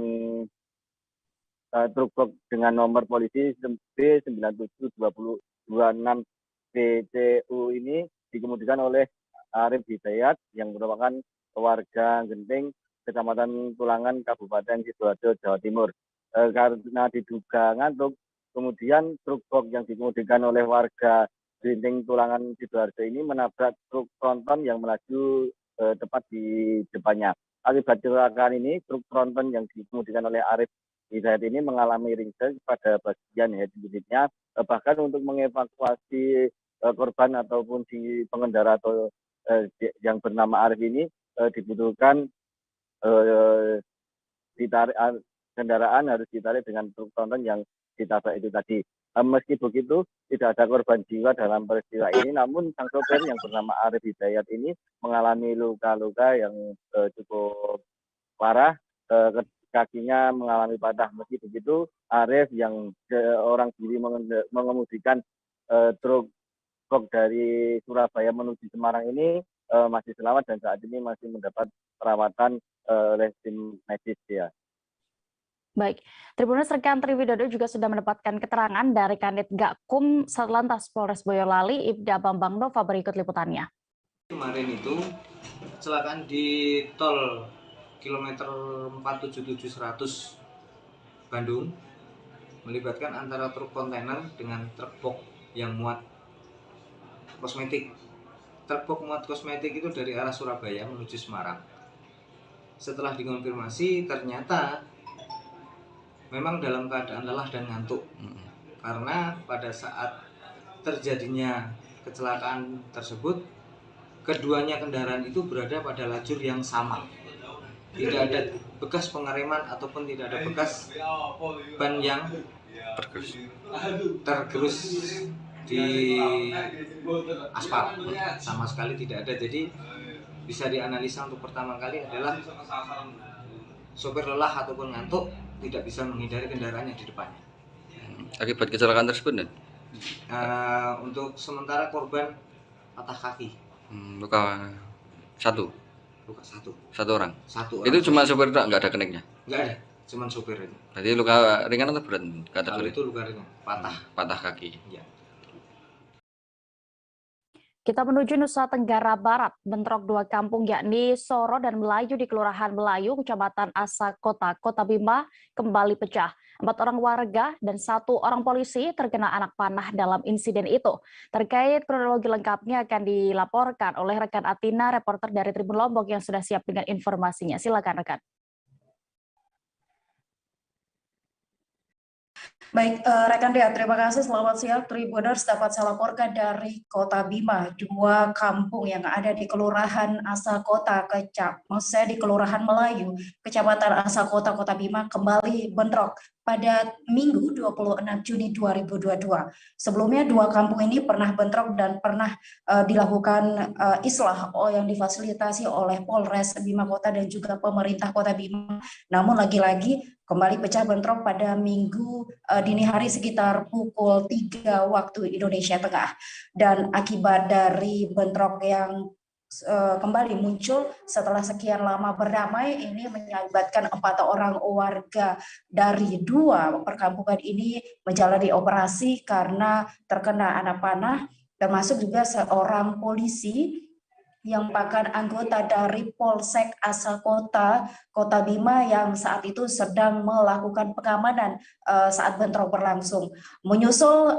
truk box dengan nomor polisi B9726BCU ini dikemudikan oleh Arif Hidayat yang merupakan warga Genting, Kecamatan Tulangan, Kabupaten Sidoarjo, Jawa Timur. Karena diduga ngantuk, kemudian truk box yang dikemudikan oleh warga Genting Tulangan Sidoarjo ini menabrak truk tronton yang melaju tepat di depannya. Akibat kecelakaan ini, truk tronton yang dikemudikan oleh Arif Hidayat ini mengalami ringsek pada bagian head unitnya. Bahkan untuk mengevakuasi korban ataupun si pengendara atau yang bernama Arif ini dibutuhkan ditarik kendaraan harus ditarik dengan truk tronton yang ditabrak itu tadi. Meski begitu, tidak ada korban jiwa dalam peristiwa ini, namun sang sopir yang bernama Arif Hidayat ini mengalami luka-luka yang cukup parah, kakinya mengalami patah. Meski begitu, Arif yang orang diri mengemudikan truk box dari Surabaya menuju Semarang ini masih selamat dan saat ini masih mendapat perawatan oleh tim medis ya. Baik, Tribuners rekan Triwidodo juga sudah mendapatkan keterangan dari Kanit Gakum Satlantas Polres Boyolali, Ibda Bambang Nova, berikut liputannya. Kemarin itu kecelakaan di tol kilometer 477-100 Bandung melibatkan antara truk kontainer dengan truk box yang muat kosmetik. Truk box muat kosmetik itu dari arah Surabaya menuju Semarang. Setelah dikonfirmasi ternyata memang dalam keadaan lelah dan ngantuk. karena pada saat terjadinya kecelakaan tersebut keduanya kendaraan itu berada pada lajur yang sama, tidak ada bekas pengereman ataupun tidak ada bekas ban yang tergerus di aspal, sama sekali tidak ada. Jadi bisa dianalisa untuk pertama kali adalah sopir lelah ataupun ngantuk tidak bisa menghindari kendaraan yang di depannya. Akibat kecelakaan tersebut, untuk sementara korban patah kaki. Luka satu. Luka satu. Satu orang. Satu orang. Itu cuma sopir doang, nggak ada keniknya? Nggak ada, cuma sopir itu. Berarti luka ringan atau berat? Kalau itu luka ringan, patah. Patah kaki. Ya. Kita menuju Nusa Tenggara Barat. Bentrok dua kampung yakni Soro dan Melayu di Kelurahan Melayu, Kecamatan Asa Kota, Kota Bima kembali pecah. 4 orang warga dan 1 orang polisi terkena anak panah dalam insiden itu. Terkait kronologi lengkapnya akan dilaporkan oleh rekan Atina, reporter dari Tribun Lombok yang sudah siap dengan informasinya. Silakan rekan. Baik, rekan Dea, terima kasih. Selamat siang, Tribuners. Dapat saya laporkan dari Kota Bima, 2 kampung yang ada di Kelurahan Asa Kota, maksudnya di Kelurahan Melayu, Kecamatan Asa Kota, Kota Bima kembali bentrok pada Minggu 26 Juni 2022. Sebelumnya 2 kampung ini pernah bentrok dan pernah dilakukan islah yang difasilitasi oleh Polres Bima Kota dan juga pemerintah Kota Bima. Namun lagi-lagi kembali pecah bentrok pada Minggu dini hari sekitar pukul 3 waktu Indonesia Tengah. Dan akibat dari bentrok yang kembali muncul setelah sekian lama berdamai, ini mengakibatkan 4 orang warga dari 2 perkampungan ini menjalani operasi karena terkena anak panah, termasuk juga seorang polisi yang merupakan anggota dari Polsek Asa Kota, Kota Bima yang saat itu sedang melakukan pengamanan saat bentrok berlangsung. Menyusul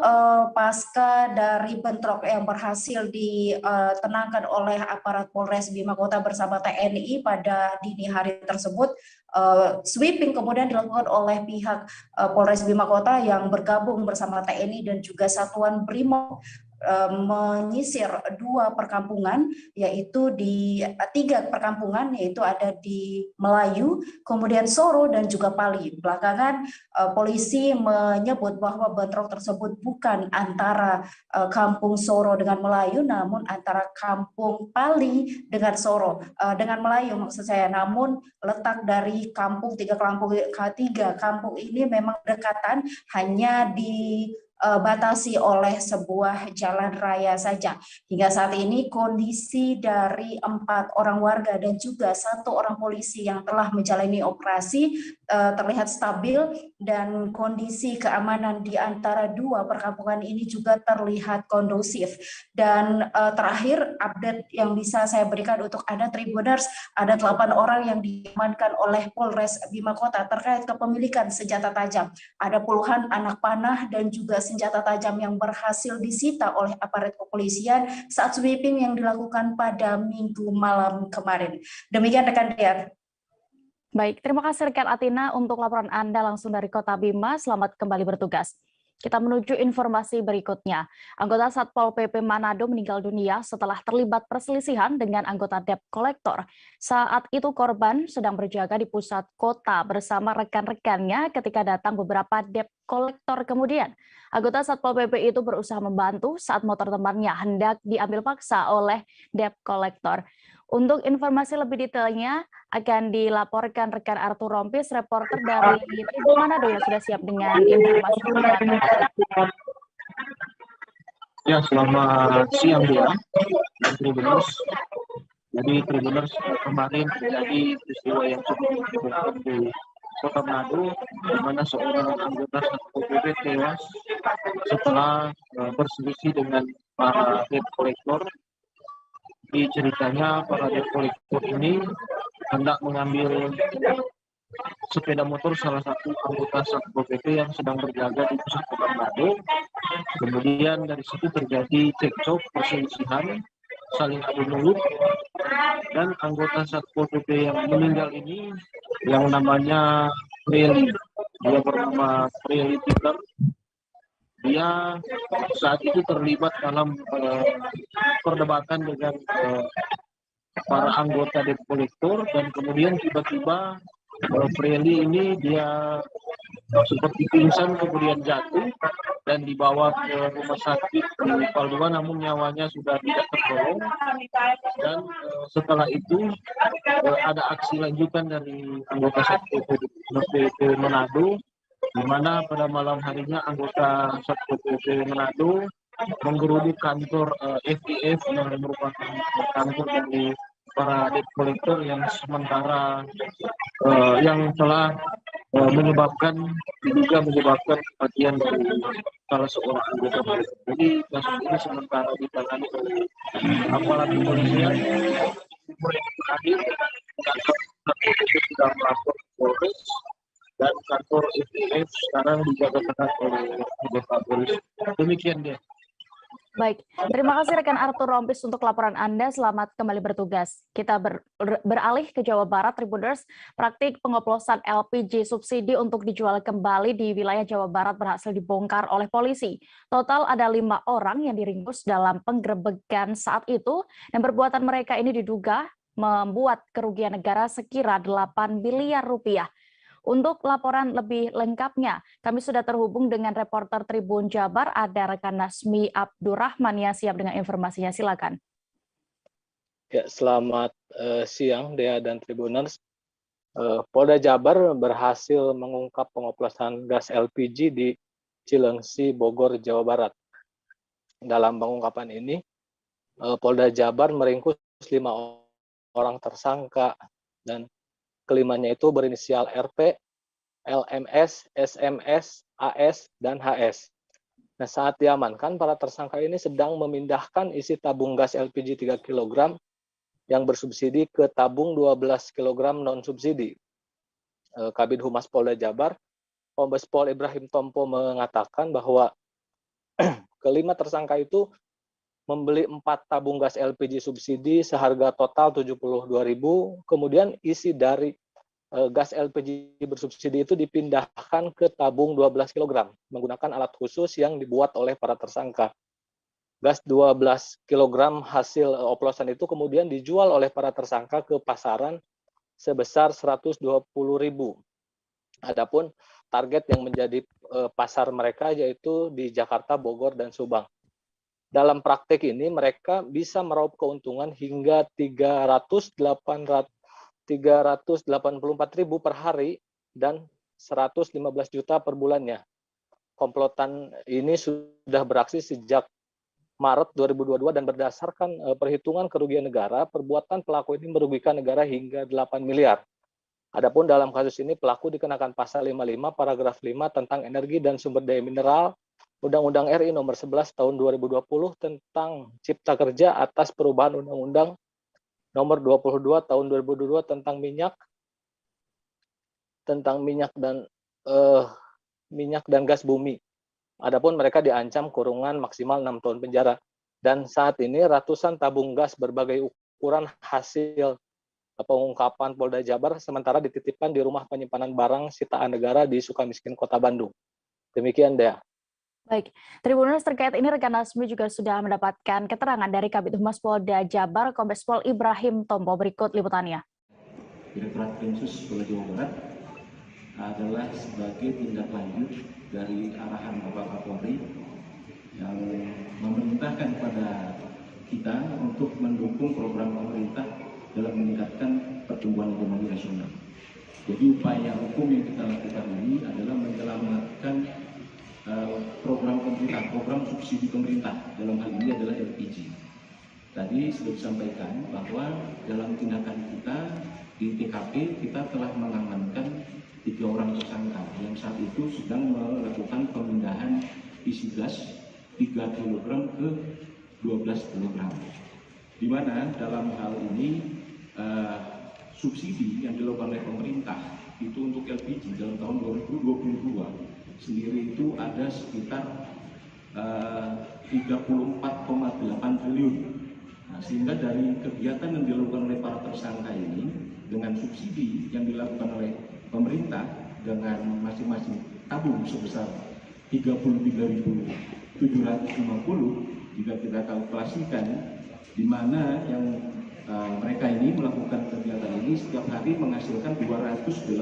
pasca dari bentrok yang berhasil ditenangkan oleh aparat Polres Bima Kota bersama TNI pada dini hari tersebut, sweeping kemudian dilakukan oleh pihak Polres Bima Kota yang bergabung bersama TNI dan juga Satuan Brimob menyisir 2 perkampungan, yaitu di 3 perkampungan, yaitu ada di Melayu, kemudian Soro dan juga Pali. Belakangan polisi menyebut bahwa bentrok tersebut bukan antara kampung Soro dengan Melayu, namun antara kampung Pali dengan Soro dengan Melayu maksud saya. Namun letak dari tiga kampung ini memang berdekatan, hanya batasi oleh sebuah jalan raya saja. Hingga saat ini kondisi dari 4 orang warga dan juga 1 orang polisi yang telah menjalani operasi terlihat stabil dan kondisi keamanan di antara 2 perkampungan ini juga terlihat kondusif. Dan terakhir update yang bisa saya berikan untuk Anda Tribuners, ada 8 orang yang diamankan oleh Polres Bima Kota terkait kepemilikan senjata tajam. Ada puluhan anak panah dan juga senjata tajam yang berhasil disita oleh aparat kepolisian saat sweeping yang dilakukan pada Minggu malam kemarin. Demikian rekan Dea. Baik, terima kasih rekan Atina untuk laporan Anda langsung dari Kota Bima. Selamat kembali bertugas. Kita menuju informasi berikutnya. Anggota Satpol PP Manado meninggal dunia setelah terlibat perselisihan dengan anggota debt collector. Saat itu korban sedang berjaga di pusat kota bersama rekan-rekannya ketika datang beberapa debt collector kemudian. Anggota Satpol PP itu berusaha membantu saat motor temannya hendak diambil paksa oleh debt collector. Untuk informasi lebih detailnya akan dilaporkan rekan Arthur Rompis, reporter dari Tribun Manado yang sudah siap dengan informasi. Ya, selamat siang dia, Tribuners. Jadi Tribuners kemarin terjadi peristiwa yang cukup mengejutkan di Kota Manado, di mana seorang anggota Satpol PP tewas setelah berselisih dengan para debt collector. Di ceritanya para debt collector ini hendak mengambil sepeda motor salah satu anggota Satpol PP yang sedang berjaga di pusat Kota Manado. Kemudian dari situ terjadi cekcok, perselisihan, saling adu mulut, dan anggota Satpol PP yang meninggal ini yang namanya Preli, dia bernama Preli Peter, dia saat itu terlibat dalam perdebatan dengan para anggota Debt Collector, dan kemudian tiba-tiba Friendly ini dia seperti pingsan kemudian jatuh dan dibawa ke rumah sakit di Paldua, namun nyawanya sudah tidak tertolong. Dan setelah itu ada aksi lanjutan dari anggota Satpol PP Manado, di mana pada malam harinya anggota Satpol PP Manado menggeruduk kantor FIF yang merupakan kantor dari para debt collector yang sementara yang telah diduga menyebabkan kematian dari salah seorang anggota. Jadi kasus ini sementara ditangani oleh aparat kepolisian. Terakhir, sudah melapor ke Polres dan kantor FIF sekarang dijaga ketat oleh anggota polisi. Demikian dia. Baik, terima kasih rekan Arthur Rompis untuk laporan Anda. Selamat kembali bertugas. Kita beralih ke Jawa Barat, Tribuners. Praktik pengoplosan LPG subsidi untuk dijual kembali di wilayah Jawa Barat berhasil dibongkar oleh polisi. Total ada 5 orang yang diringkus dalam penggerebekan saat itu, dan perbuatan mereka ini diduga membuat kerugian negara sekira 8 miliar rupiah. Untuk laporan lebih lengkapnya, kami sudah terhubung dengan reporter Tribun Jabar, ada rekan Nasmi Abdurrahman yang siap dengan informasinya. Silakan. Ya, selamat siang Dea dan Tribuners. Polda Jabar berhasil mengungkap pengoplosan gas LPG di Cilengsi, Bogor, Jawa Barat. Dalam pengungkapan ini, Polda Jabar meringkus 5 orang tersangka, dan kelimanya itu berinisial RP, LMS, SMS, AS, dan HS. Nah, saat diamankan, para tersangka ini sedang memindahkan isi tabung gas LPG 3 kg yang bersubsidi ke tabung 12 kg non-subsidi. Kabid Humas Polda Jabar, Kombes Pol Ibrahim Tompo mengatakan bahwa kelima tersangka itu membeli 4 tabung gas LPG subsidi seharga total 72.000, kemudian isi dari gas LPG bersubsidi itu dipindahkan ke tabung 12 kg menggunakan alat khusus yang dibuat oleh para tersangka. Gas 12 kg hasil oplosan itu kemudian dijual oleh para tersangka ke pasaran sebesar 120.000. Adapun target yang menjadi pasar mereka yaitu di Jakarta, Bogor, dan Subang. Dalam praktek ini mereka bisa meraup keuntungan hingga 384.000 per hari dan 115 juta per bulannya. Komplotan ini sudah beraksi sejak Maret 2022 dan berdasarkan perhitungan kerugian negara, perbuatan pelaku ini merugikan negara hingga 8 miliar. Adapun dalam kasus ini pelaku dikenakan pasal 55 paragraf 5 tentang energi dan sumber daya mineral Undang-Undang RI nomor 11 tahun 2020 tentang Cipta Kerja atas perubahan Undang-Undang nomor 22 tahun 2022 tentang minyak dan gas bumi. Adapun mereka diancam kurungan maksimal 6 tahun penjara. Dan saat ini ratusan tabung gas berbagai ukuran hasil pengungkapan Polda Jabar sementara dititipkan di rumah penyimpanan barang sitaan negara di Sukamiskin, Kota Bandung. Demikian, Dea. Baik, Tribuners, terkait ini rekan Nasmi juga sudah mendapatkan keterangan dari Kabid Humas Polda Jabar, Kombes Pol Ibrahim Tompo. Berikut liputannya. Direktorat Krimsus Polda Jawa Barat adalah sebagai tindak lanjut dari arahan Bapak Kapolri yang memerintahkan kepada kita untuk mendukung program pemerintah dalam meningkatkan pertumbuhan ekonomi nasional. Jadi upaya hukum yang kita lakukan ini adalah menyelamatkan program pemerintah, program subsidi pemerintah, dalam hal ini adalah LPG. Tadi sudah disampaikan bahwa dalam tindakan kita di TKP kita telah mengamankan 3 orang tersangka yang saat itu sedang melakukan pemindahan isi gas 3 kg ke 12 kg. Di mana dalam hal ini subsidi yang dilakukan oleh pemerintah itu untuk LPG dalam tahun 2022 sendiri itu ada sekitar 34,8 triliun. Nah, sehingga dari kegiatan yang dilakukan oleh para tersangka ini dengan subsidi yang dilakukan oleh pemerintah dengan masing-masing tabung sebesar 33.750 jika kita kalkulasikan, di mana yang mereka ini melakukan kegiatan ini setiap hari menghasilkan 280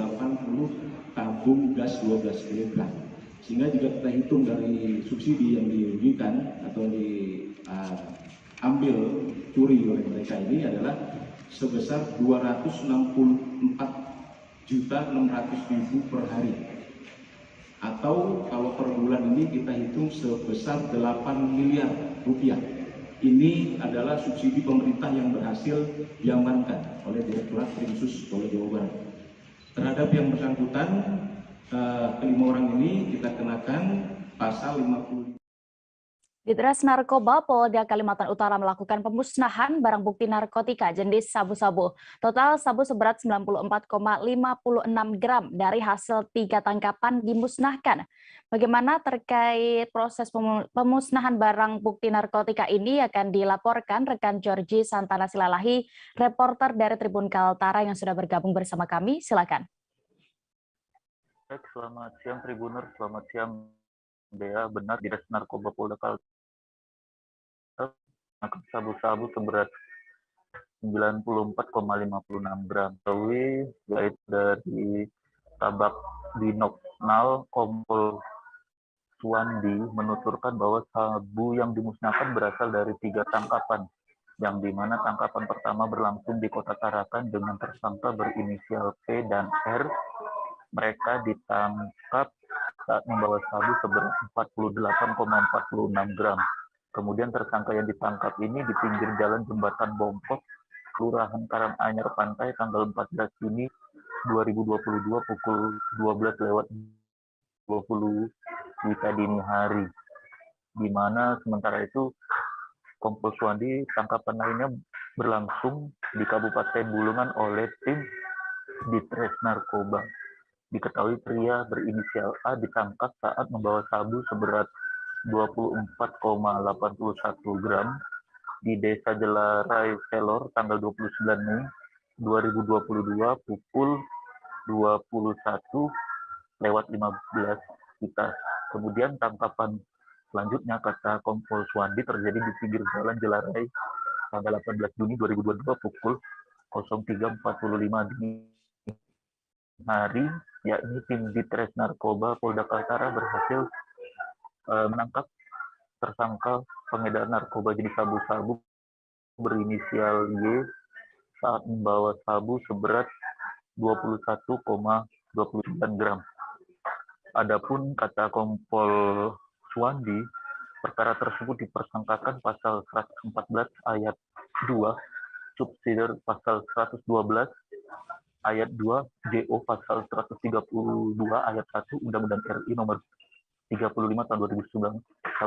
tabung gas 12 kg. Sehingga jika kita hitung dari subsidi yang dirugikan atau diambil curi oleh mereka ini adalah sebesar 264.600.000 per hari. Atau kalau per bulan ini kita hitung sebesar 8 miliar rupiah. Ini adalah subsidi pemerintah yang berhasil diamankan oleh Direktorat Krimsus Polda Jawa Barat. Terhadap yang bersangkutan, kelima orang ini kita kenakan pasal 50. Ditres Narkoba Polda Kalimantan Utara melakukan pemusnahan barang bukti narkotika jenis sabu-sabu. Total sabu seberat 94,56 gram dari hasil 3 tangkapan dimusnahkan. Bagaimana terkait proses pemusnahan barang bukti narkotika ini akan dilaporkan rekan Georgie Santana Silalahi, reporter dari Tribun Kaltara yang sudah bergabung bersama kami. Silakan. Selamat siang Tribuners, selamat siang Dea. Benar, Ditres Narkoba Polda Kaltara sabu-sabu seberat 94,56 gram. Yaitu dari Tabak Binoknal Kompol Suwandi menuturkan bahwa sabu yang dimusnahkan berasal dari 3 tangkapan, yang dimana tangkapan pertama berlangsung di Kota Tarakan dengan tersangka berinisial P dan R. Mereka ditangkap saat membawa sabu seberat 48,46 gram. Kemudian tersangka yang ditangkap ini di pinggir jalan Jembatan Bongkok, Kelurahan Karanganyar Pantai, tanggal 14 Juni 2022 pukul 12:20 WITA dini hari. Di mana sementara itu Kompol Suwandi tangkapan lainnya berlangsung di Kabupaten Bulungan oleh tim Ditres Narkoba. Diketahui pria berinisial A ditangkap saat membawa sabu seberat 24,81 gram di Desa Jelarai Selor tanggal 29 Mei 2022 pukul 21:15 WITA. Kemudian tangkapan selanjutnya, kata Kompol Suwandi, terjadi di pinggir jalan Jelarai tanggal 18 Juni 2022 pukul 03.45 dini hari, yakni tim Ditres Narkoba Polda Kaltara berhasil menangkap tersangka pengedar narkoba jenis sabu-sabu berinisial Y saat membawa sabu seberat 21,29 gram. Adapun kata Kompol Suwandi, perkara tersebut dipersangkakan pasal 114 ayat 2, subsidiar pasal 112 ayat 2, JO pasal 132 ayat 1 Undang-Undang RI nomor 35 tahun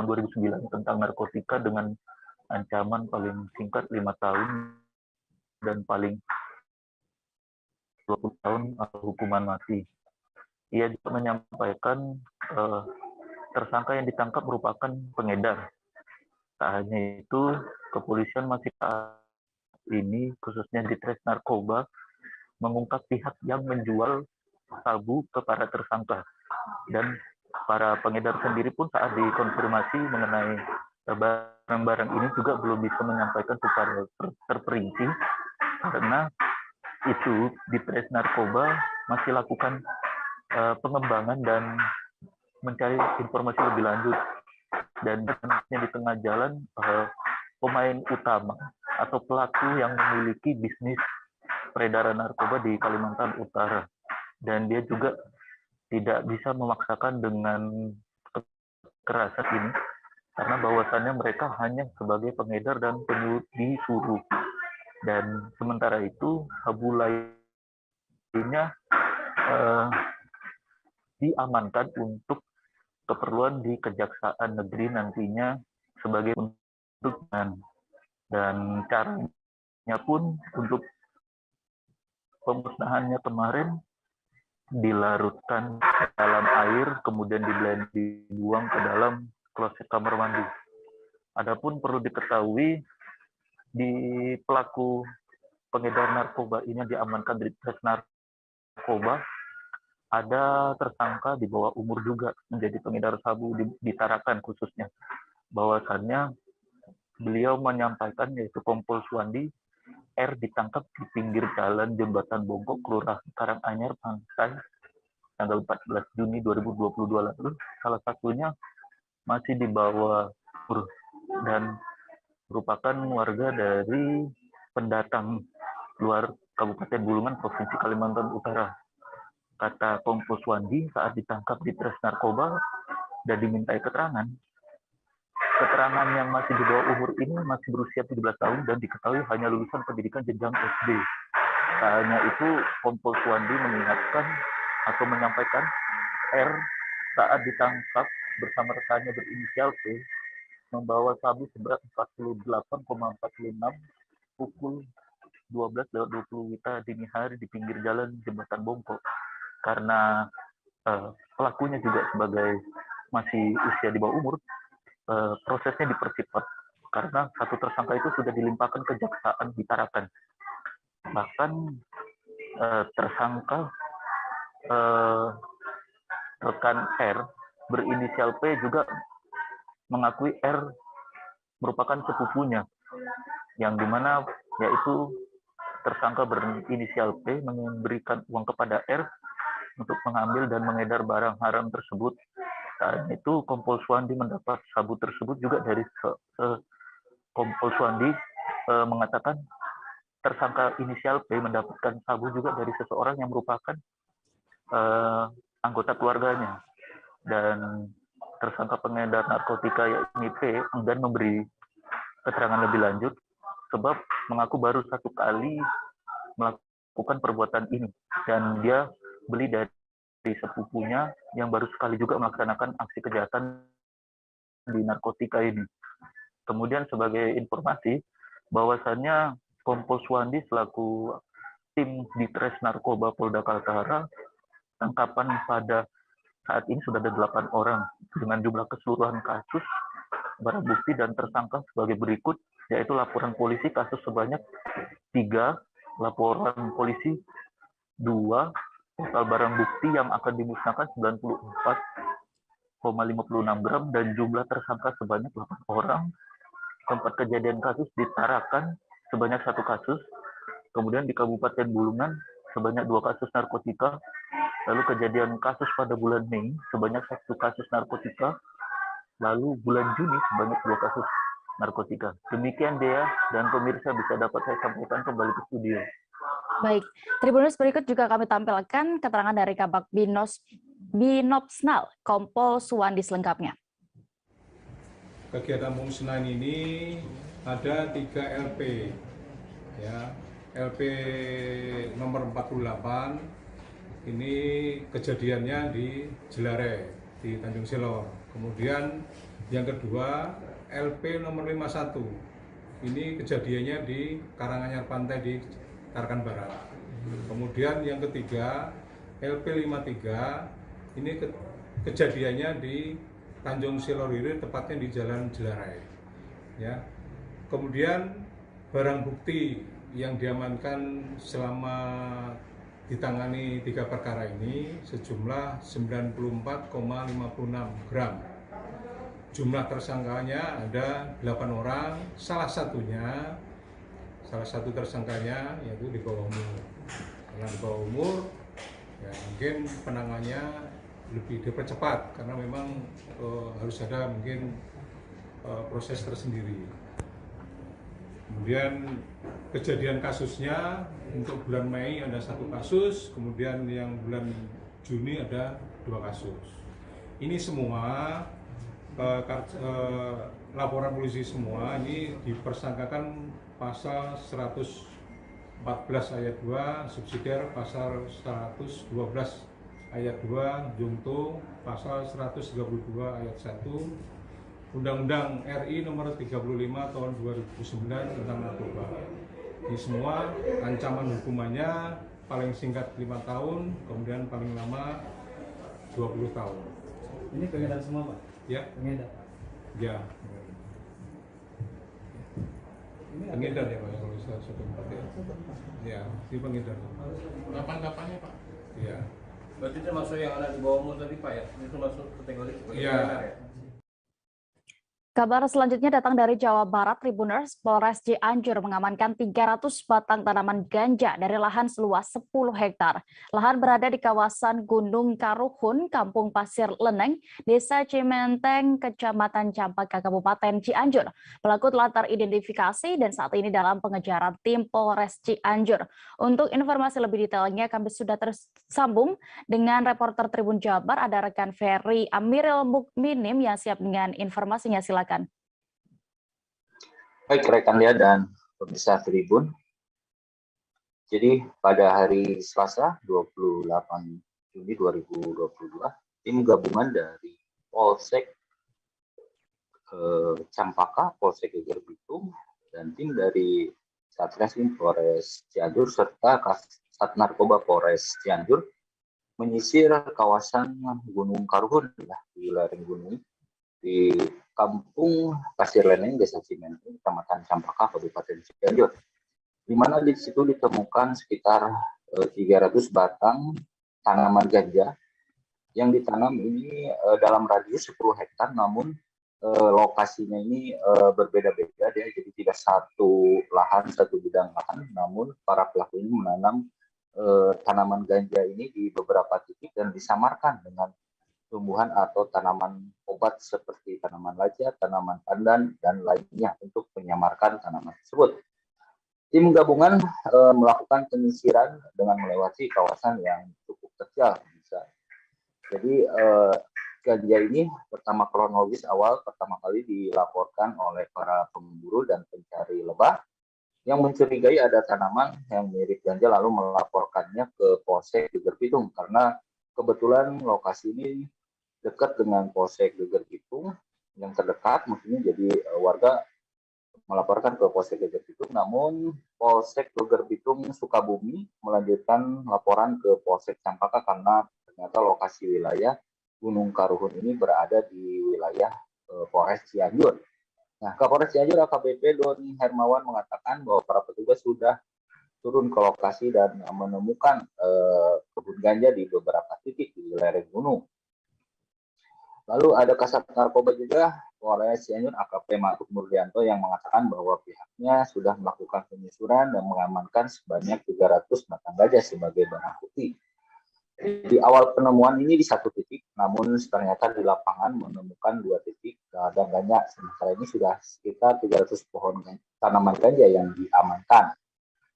2009 tentang narkotika dengan ancaman paling singkat 5 tahun dan paling 20 tahun hukuman mati. Ia juga menyampaikan tersangka yang ditangkap merupakan pengedar. Tak hanya itu, kepolisian masih saat ini, khususnya Ditres Narkoba, mengungkap pihak yang menjual sabu ke para tersangka. Dan para pengedar sendiri pun saat dikonfirmasi mengenai barang-barang ini juga belum bisa menyampaikan secara terperinci, karena itu Ditres Narkoba masih lakukan pengembangan dan mencari informasi lebih lanjut. Dan di tengah jalan pemain utama atau pelaku yang memiliki bisnis peredaran narkoba di Kalimantan Utara, dan dia juga tidak bisa memaksakan dengan kekerasan ini karena bahwasannya mereka hanya sebagai pengedar dan disuruh. Dan sementara itu sabu lainnya diamankan untuk keperluan di Kejaksaan Negeri nantinya sebagai penuntutan. Dan caranya pun untuk pemusnahannya kemarin dilarutkan dalam air, kemudian dibuang ke dalam kloset kamar mandi. Adapun perlu diketahui, di pelaku pengedar narkoba ini yang diamankan dari Ditres Narkoba ada tersangka di bawah umur juga menjadi pengedar sabu di Tarakan khususnya. Bahwasannya beliau menyampaikan, yaitu Kompol Suwandi, R ditangkap di pinggir jalan Jembatan Bongkok, Kelurahan Karanganyar, Pantai, tanggal 14 Juni 2022 lalu. Salah satunya masih di bawah umur dan merupakan warga dari pendatang luar Kabupaten Bulungan, Provinsi Kalimantan Utara. Kata Kompol Suwandi saat ditangkap di Tres Narkoba dan dimintai keterangan yang masih di bawah umur ini masih berusia 17 tahun dan diketahui hanya lulusan pendidikan jenjang SD. Tak hanya itu, Kompol Suwandi mengingatkan atau menyampaikan R saat ditangkap bersama rekannya berinisial P membawa sabu seberat 48,46 pukul 12:20 WITA dini hari di pinggir jalan Jembatan Bongkok. Karena pelakunya juga sebagai masih usia di bawah umur, prosesnya dipercepat karena satu tersangka itu sudah dilimpahkan ke Kejaksaan di Tarakan. Bahkan tersangka rekan R berinisial P juga mengakui R merupakan sepupunya, yang dimana yaitu tersangka berinisial P memberikan uang kepada R untuk mengambil dan mengedar barang haram tersebut. Saat itu Kompol Suwandi mendapat sabu tersebut juga dari Kompol Suwandi mengatakan tersangka inisial P mendapatkan sabu juga dari seseorang yang merupakan anggota keluarganya, dan tersangka pengedar narkotika yakni P enggan memberi keterangan lebih lanjut sebab mengaku baru satu kali melakukan perbuatan ini dan dia beli dari sepupunya yang baru sekali juga melaksanakan aksi kejahatan di narkotika ini. Kemudian sebagai informasi bahwasannya Kompol Suwandi selaku tim di Tres Narkoba Polda Kaltara, tangkapan pada saat ini sudah ada 8 orang dengan jumlah keseluruhan kasus, barang bukti dan tersangka sebagai berikut, yaitu laporan polisi kasus sebanyak 3, laporan polisi 2, total barang bukti yang akan dimusnahkan 94,56 gram dan jumlah tersangka sebanyak 8 orang. Tempat kejadian kasus di Tarakan sebanyak 1 kasus, kemudian di Kabupaten Bulungan sebanyak 2 kasus narkotika, lalu kejadian kasus pada bulan Mei sebanyak 1 kasus narkotika, lalu bulan Juni sebanyak 2 kasus narkotika. Demikian Dea dan pemirsa, bisa dapat saya sampaikan kembali ke studio. Baik, Tribuners, berikut juga kami tampilkan keterangan dari Kabak Binopsnal Kompol Suwandi selengkapnya. Kegiatan pemusnahan ini ada 3 LP, ya, LP nomor 48 ini kejadiannya di Jelare di Tanjung Silor. Kemudian yang kedua LP nomor 51 ini kejadiannya di Karanganyar Pantai di Tarakan Barat. Kemudian yang ketiga LP 53 ini kejadiannya di Tanjung Siloriri, tepatnya di Jalan Jelarai. Ya. Kemudian barang bukti yang diamankan selama ditangani 3 perkara ini sejumlah 94,56 gram. Jumlah tersangkanya ada 8 orang, salah satu tersangkanya yaitu di bawah umur. Karena di bawah umur, ya mungkin penangannya lebih dipercepat karena memang harus ada mungkin proses tersendiri. Kemudian kejadian kasusnya untuk bulan Mei ada 1 kasus, kemudian yang bulan Juni ada 2 kasus. Ini semua laporan polisi semua ini dipersangkakan pasal 114 ayat 2, subsidiar pasal 112 ayat 2, junto pasal 132 ayat 1, Undang-Undang RI nomor 35 tahun 2009 tentang narkoba. Ini semua ancaman hukumannya paling singkat 5 tahun, kemudian paling lama 20 tahun. Ini pengedar semua, Pak? Ya. Pengedar? Ya. Pengedar ya Pak, kalau saya tempat ya. Ya, di pengedar. Kapan-kapannya Pak? Ya. Berarti termasuk yang ada di bawahmu tadi Pak ya? Itu masuk kategori sebagai beredar ya? Kabar selanjutnya datang dari Jawa Barat. Tribuners, Polres Cianjur mengamankan 300 batang tanaman ganja dari lahan seluas 10 hektar. Lahan berada di kawasan Gunung Karuhun, Kampung Pasir Leneng, Desa Cimenteng, Kecamatan Campaka, Kabupaten Cianjur. Pelaku telah teridentifikasi dan saat ini dalam pengejaran tim Polres Cianjur. Untuk informasi lebih detailnya, kami sudah tersambung dengan reporter Tribun Jabar, ada rekan Ferry Amiril Mukminim yang siap dengan informasinya. Silakan. Baik rekan Dea dan pemirsa Tribun. Jadi pada hari Selasa 28 Juni 2022, tim gabungan dari Polsek Campaka, Polsek Geger Bitung, dan tim dari Satreskrim Polres Cianjur serta Kasat Narkoba Polres Cianjur menyisir kawasan Gunung Karuhun ya, di lereng gunung di Kampung Pasir Leneng, Desa Cimenteng, Kecamatan Campaka, Kabupaten Cianjur, di mana di situ ditemukan sekitar 300 batang tanaman ganja yang ditanam ini dalam radius 10 hektar, namun lokasinya ini berbeda-beda ya, jadi tidak satu lahan, satu bidang lahan, namun para pelaku ini menanam tanaman ganja ini di beberapa titik dan disamarkan dengan tumbuhan atau tanaman obat seperti tanaman laja, tanaman pandan, dan lainnya untuk menyamarkan tanaman tersebut. Tim gabungan melakukan penyisiran dengan melewati kawasan yang cukup terjal. Jadi ganja ini pertama kronologis awal pertama kali dilaporkan oleh para pemburu dan pencari lebah yang mencurigai ada tanaman yang mirip ganja lalu melaporkannya ke Polsek Geger Bitung karena kebetulan lokasi ini dekat dengan Polsek Geger Bitung yang terdekat, maksudnya jadi warga melaporkan ke Polsek Geger Bitung, namun Polsek Geger Bitung Sukabumi melanjutkan laporan ke Polsek Campaka karena ternyata lokasi wilayah Gunung Karuhun ini berada di wilayah Polres Cianjur. Nah, Kapolres Cianjur AKBP Doni Hermawan mengatakan bahwa para petugas sudah turun ke lokasi dan menemukan kebun ganja di beberapa titik di lereng gunung. Lalu ada Kasat Narkoba juga, Polres Cianjur AKP Matuk Murdianto yang mengatakan bahwa pihaknya sudah melakukan penyusuran dan mengamankan sebanyak 300 batang ganja sebagai barang bukti. Di awal penemuan ini di satu titik, namun ternyata di lapangan menemukan 2 titik ladang ganja. Sementara ini sudah sekitar 300 pohon tanaman ganja yang diamankan.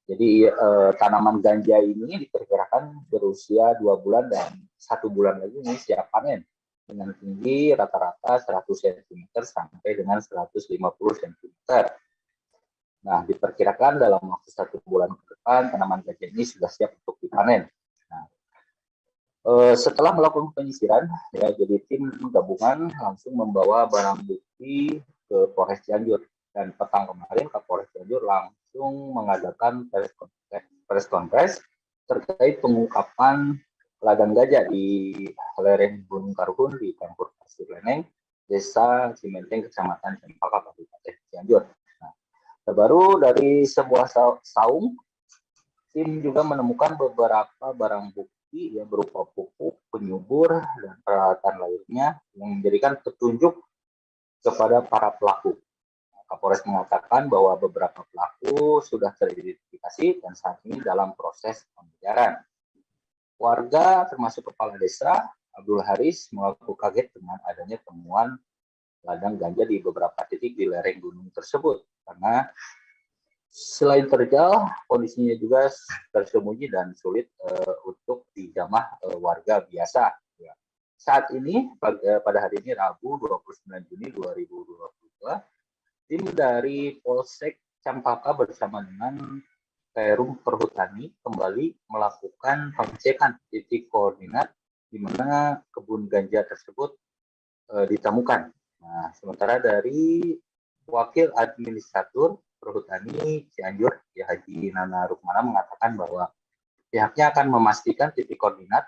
Jadi tanaman ganja ini diperkirakan berusia 2 bulan dan 1 bulan lagi ini siap panen dengan tinggi rata-rata 100 cm sampai dengan 150 cm. Nah, diperkirakan dalam waktu 1 bulan ke depan tanaman ganja ini sudah siap untuk dipanen. Nah, setelah melakukan penyisiran, ya, jadi tim gabungan langsung membawa barang bukti ke Polres Cianjur dan petang kemarin Kapolres Cianjur langsung mengadakan press conference terkait pengungkapan ladang ganja di lereng Gunung Karuhun di Kampung Pasir Leneng, Desa Cimenteng, Kecamatan Campaka, Kabupaten Cianjur. Nah, terbaru dari sebuah saung, tim juga menemukan beberapa barang bukti yang berupa pupuk, penyubur, dan peralatan lainnya yang menjadikan petunjuk kepada para pelaku. Kapolres mengatakan bahwa beberapa pelaku sudah teridentifikasi dan saat ini dalam proses pengejaran. Warga termasuk kepala desa Abdul Haris mengaku kaget dengan adanya temuan ladang ganja di beberapa titik di lereng gunung tersebut karena selain terjal kondisinya juga tersembunyi dan sulit untuk dijamah warga biasa. Ya. Saat ini pada hari ini Rabu 29 Juni 2022 tim dari Polsek Campaka bersama dengan Perum Perhutani kembali melakukan pengecekan titik koordinat di mana kebun ganja tersebut ditemukan. Nah, sementara dari Wakil Administrator Perhutani Cianjur, ya, Haji Nana Rukmana mengatakan bahwa pihaknya akan memastikan titik koordinat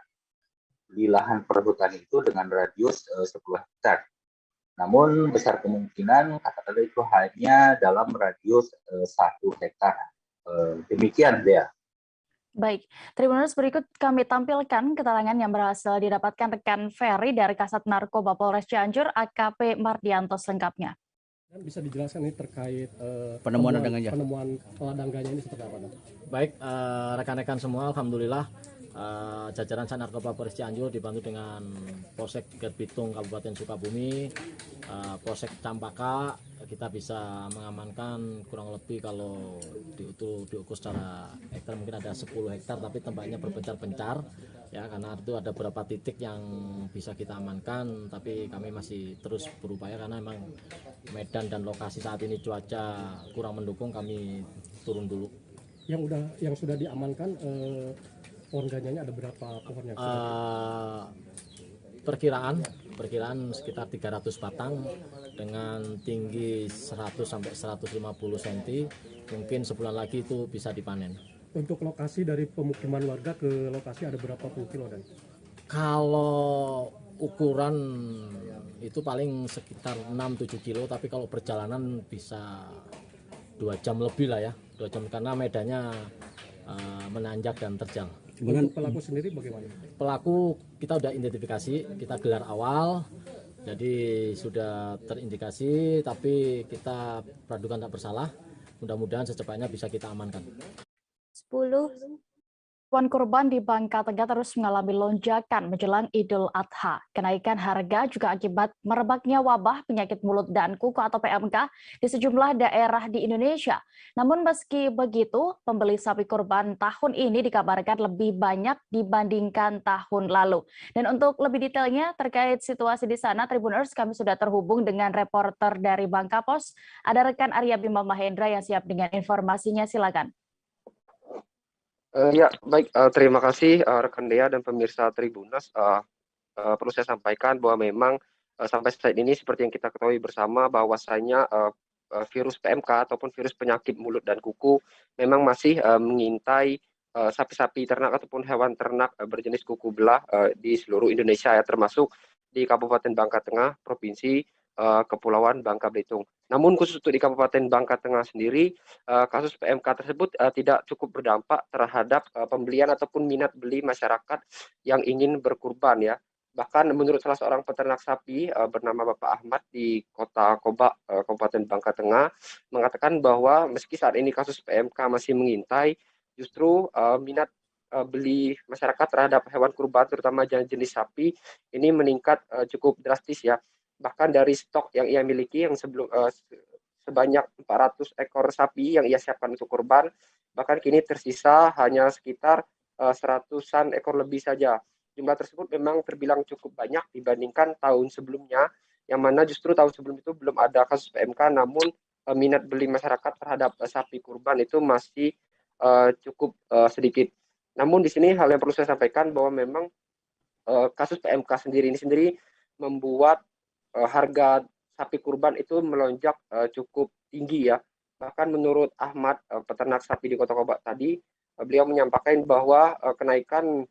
di lahan perhutani itu dengan radius 10 hektar. Namun besar kemungkinan kata-kata itu hanya dalam radius 1 hektar. Demikian dia. Baik, Tribuners berikut kami tampilkan keterangan yang berhasil didapatkan rekan Ferry dari Kasat Narkoba Polres Cianjur, AKP Mardianto selengkapnya. Dan bisa dijelaskan ini terkait penemuan ladang ganja ini seperti apa? Baik, rekan-rekan semua, alhamdulillah jajaran Sat Narkoba Polres Cianjur dibantu dengan Polsek Gerbitung Kabupaten Sukabumi, Polsek Campaka, kita bisa mengamankan kurang lebih kalau diukur secara hektar mungkin ada 10 hektar, tapi tempatnya berpencar-pencar ya, karena itu ada beberapa titik yang bisa kita amankan, tapi kami masih terus berupaya karena memang medan dan lokasi saat ini cuaca kurang mendukung, kami turun dulu. Yang sudah diamankan pohon ganjanya ada berapa pohon yang perkiraan sekitar 300 batang dengan tinggi 100 sampai 150 cm, mungkin sebulan lagi itu bisa dipanen. Untuk lokasi dari pemukiman warga ke lokasi ada berapa puluh kilo dan? Kalau ukuran itu paling sekitar 6-7 kilo, tapi kalau perjalanan bisa 2 jam lebih lah ya, 2 jam karena medannya menanjak dan terjal. Untuk pelaku sendiri bagaimana? Pelaku kita udah identifikasi, kita gelar awal, jadi sudah terindikasi, tapi kita praduga tak bersalah. Mudah-mudahan secepatnya bisa kita amankan. 10. Hewan kurban di Bangka Tengah terus mengalami lonjakan menjelang Idul Adha. Kenaikan harga juga akibat merebaknya wabah penyakit mulut dan kuku atau PMK di sejumlah daerah di Indonesia. Namun meski begitu, pembeli sapi kurban tahun ini dikabarkan lebih banyak dibandingkan tahun lalu. Dan untuk lebih detailnya terkait situasi di sana, Tribuners, kami sudah terhubung dengan reporter dari Bangka Pos. Ada rekan Arya Bima Mahendra yang siap dengan informasinya, silakan. Ya, baik. Terima kasih rekan Dea dan pemirsa Tribuners. Perlu saya sampaikan bahwa memang sampai saat ini seperti yang kita ketahui bersama bahwasanya virus PMK ataupun virus penyakit mulut dan kuku memang masih mengintai sapi-sapi ternak ataupun hewan ternak berjenis kuku belah di seluruh Indonesia ya, termasuk di Kabupaten Bangka Tengah, Provinsi Kepulauan Bangka Belitung. Namun khusus untuk di Kabupaten Bangka Tengah sendiri, kasus PMK tersebut tidak cukup berdampak terhadap pembelian ataupun minat beli masyarakat yang ingin berkurban ya. Bahkan menurut salah seorang peternak sapi bernama Bapak Ahmad di Kota Koba, Kabupaten Bangka Tengah, mengatakan bahwa meski saat ini kasus PMK masih mengintai, justru minat beli masyarakat terhadap hewan kurban terutama jenis sapi ini meningkat cukup drastis ya. Bahkan dari stok yang ia miliki yang sebanyak 400 ekor sapi yang ia siapkan untuk kurban, bahkan kini tersisa hanya sekitar 100-an ekor lebih saja. Jumlah tersebut memang terbilang cukup banyak dibandingkan tahun sebelumnya, yang mana justru tahun sebelum itu belum ada kasus PMK, namun minat beli masyarakat terhadap sapi kurban itu masih cukup sedikit. Namun di sini hal yang perlu saya sampaikan bahwa memang kasus PMK sendiri membuat harga sapi kurban itu melonjak cukup tinggi ya. Bahkan menurut Ahmad, peternak sapi di Kota Koba tadi, beliau menyampaikan bahwa kenaikan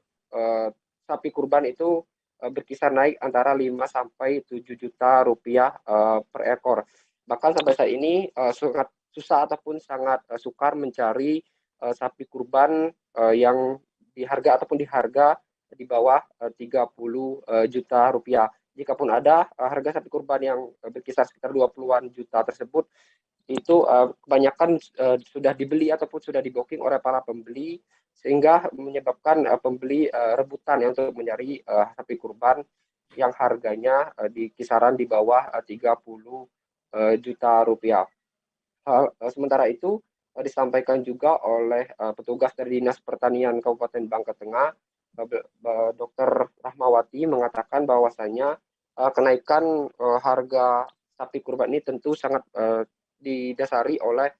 sapi kurban itu berkisar naik antara 5 sampai 7 juta rupiah per ekor. Bahkan sampai saat ini sangat susah ataupun sangat sukar mencari sapi kurban yang di harga di bawah 30 juta rupiah. Jikapun ada harga sapi kurban yang berkisar sekitar 20-an juta tersebut, itu kebanyakan sudah dibeli ataupun sudah di-booking oleh para pembeli, sehingga menyebabkan pembeli rebutan ya, untuk mencari sapi kurban yang harganya di kisaran di bawah 30 juta rupiah. Sementara itu disampaikan juga oleh petugas dari Dinas Pertanian Kabupaten Bangka Tengah, Dr. Rahmawati, mengatakan bahwasanya kenaikan harga sapi kurban ini tentu sangat didasari oleh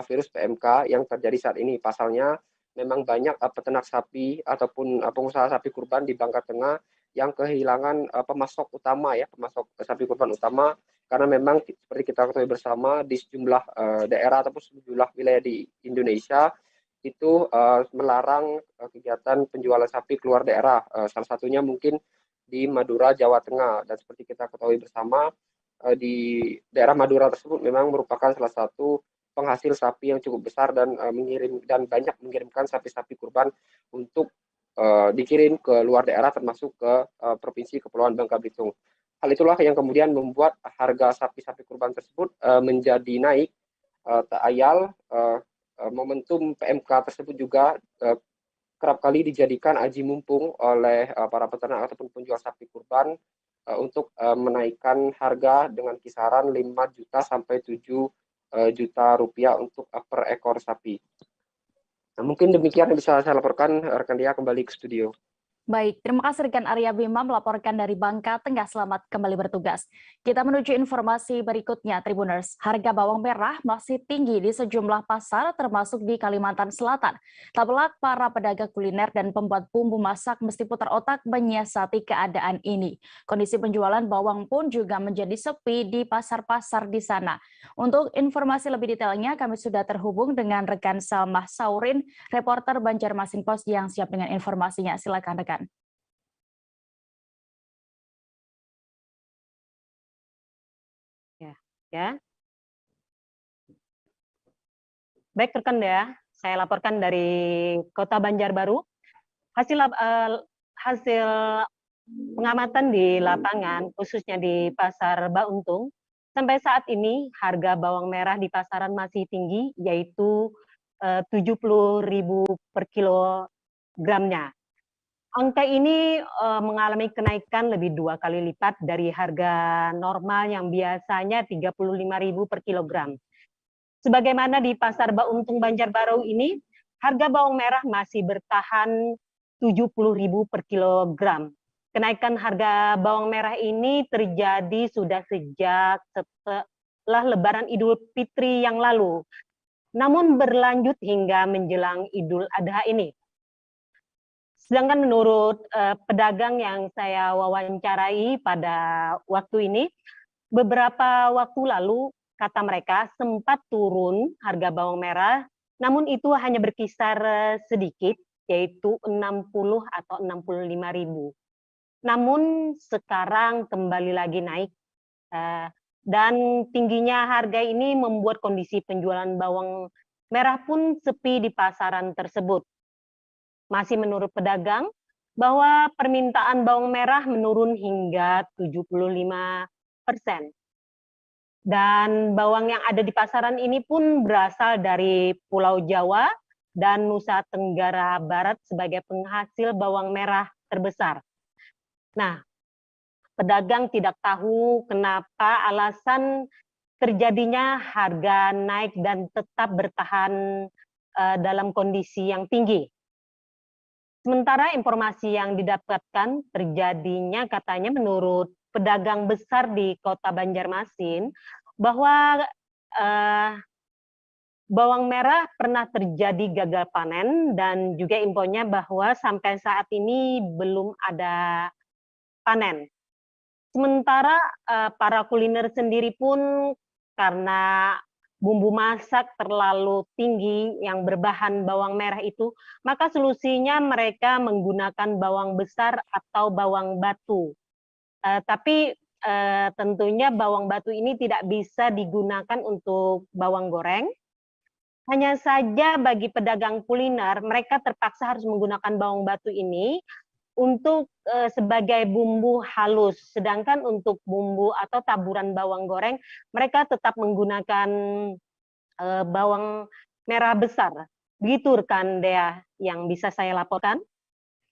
virus PMK yang terjadi saat ini. Pasalnya memang banyak peternak sapi ataupun pengusaha sapi kurban di Bangka Tengah yang kehilangan pemasok utama ya, pemasok sapi kurban utama, karena memang seperti kita ketahui bersama di sejumlah daerah ataupun sejumlah wilayah di Indonesia itu melarang kegiatan penjualan sapi keluar daerah. Salah satunya mungkin di Madura, Jawa Tengah. Dan seperti kita ketahui bersama, di daerah Madura tersebut memang merupakan salah satu penghasil sapi yang cukup besar dan banyak mengirimkan sapi-sapi kurban untuk dikirim ke luar daerah termasuk ke Provinsi Kepulauan Bangka Belitung. Hal itulah yang kemudian membuat harga sapi-sapi kurban tersebut menjadi naik. Tak ayal momentum PMK tersebut juga kerap kali dijadikan aji mumpung oleh para peternak ataupun penjual sapi kurban untuk menaikkan harga dengan kisaran 5 juta sampai 7 juta rupiah untuk per ekor sapi. Nah, mungkin demikian yang bisa saya laporkan, rekan Dia kembali ke studio. Baik, terima kasih rekan Arya Bima melaporkan dari Bangka Tengah. Selamat kembali bertugas. Kita menuju informasi berikutnya, Tribuners. Harga bawang merah masih tinggi di sejumlah pasar, termasuk di Kalimantan Selatan. Tak pelak para pedagang kuliner dan pembuat bumbu masak mesti putar otak menyiasati keadaan ini. Kondisi penjualan bawang pun juga menjadi sepi di pasar-pasar di sana. Untuk informasi lebih detailnya, kami sudah terhubung dengan rekan Salmah Saurin, reporter Banjarmasin Post yang siap dengan informasinya. Silakan rekan. Ya. Baik rekan ya, saya laporkan dari Kota Banjarbaru. Hasil pengamatan di lapangan, khususnya di Pasar Bauntung, sampai saat ini harga bawang merah di pasaran masih tinggi, yaitu 70.000 per kilogramnya. Angka ini mengalami kenaikan lebih 2 kali lipat dari harga normal yang biasanya 35.000 per kilogram. Sebagaimana di Pasar Bauntung Banjarbaru ini, harga bawang merah masih bertahan 70.000 per kilogram. Kenaikan harga bawang merah ini terjadi sudah sejak setelah Lebaran Idul Fitri yang lalu, namun berlanjut hingga menjelang Idul Adha ini. Sedangkan menurut pedagang yang saya wawancarai pada waktu ini, beberapa waktu lalu kata mereka sempat turun harga bawang merah, namun itu hanya berkisar sedikit, yaitu 60 atau 65.000. Namun sekarang kembali lagi naik, dan tingginya harga ini membuat kondisi penjualan bawang merah pun sepi di pasaran tersebut. Masih menurut pedagang, bahwa permintaan bawang merah menurun hingga 75%. Dan bawang yang ada di pasaran ini pun berasal dari Pulau Jawa dan Nusa Tenggara Barat sebagai penghasil bawang merah terbesar. Nah, pedagang tidak tahu kenapa alasan terjadinya harga naik dan tetap bertahan dalam kondisi yang tinggi. Sementara informasi yang didapatkan terjadinya katanya menurut pedagang besar di Kota Banjarmasin bahwa bawang merah pernah terjadi gagal panen dan juga infonya bahwa sampai saat ini belum ada panen. Sementara para kuliner sendiri pun karena bumbu masak terlalu tinggi yang berbahan bawang merah itu, maka solusinya mereka menggunakan bawang besar atau bawang batu. Tapi tentunya bawang batu ini tidak bisa digunakan untuk bawang goreng. Hanya saja bagi pedagang kuliner, mereka terpaksa harus menggunakan bawang batu ini untuk sebagai bumbu halus, sedangkan untuk bumbu atau taburan bawang goreng mereka tetap menggunakan bawang merah besar. Begitu rekan Dea yang bisa saya laporkan.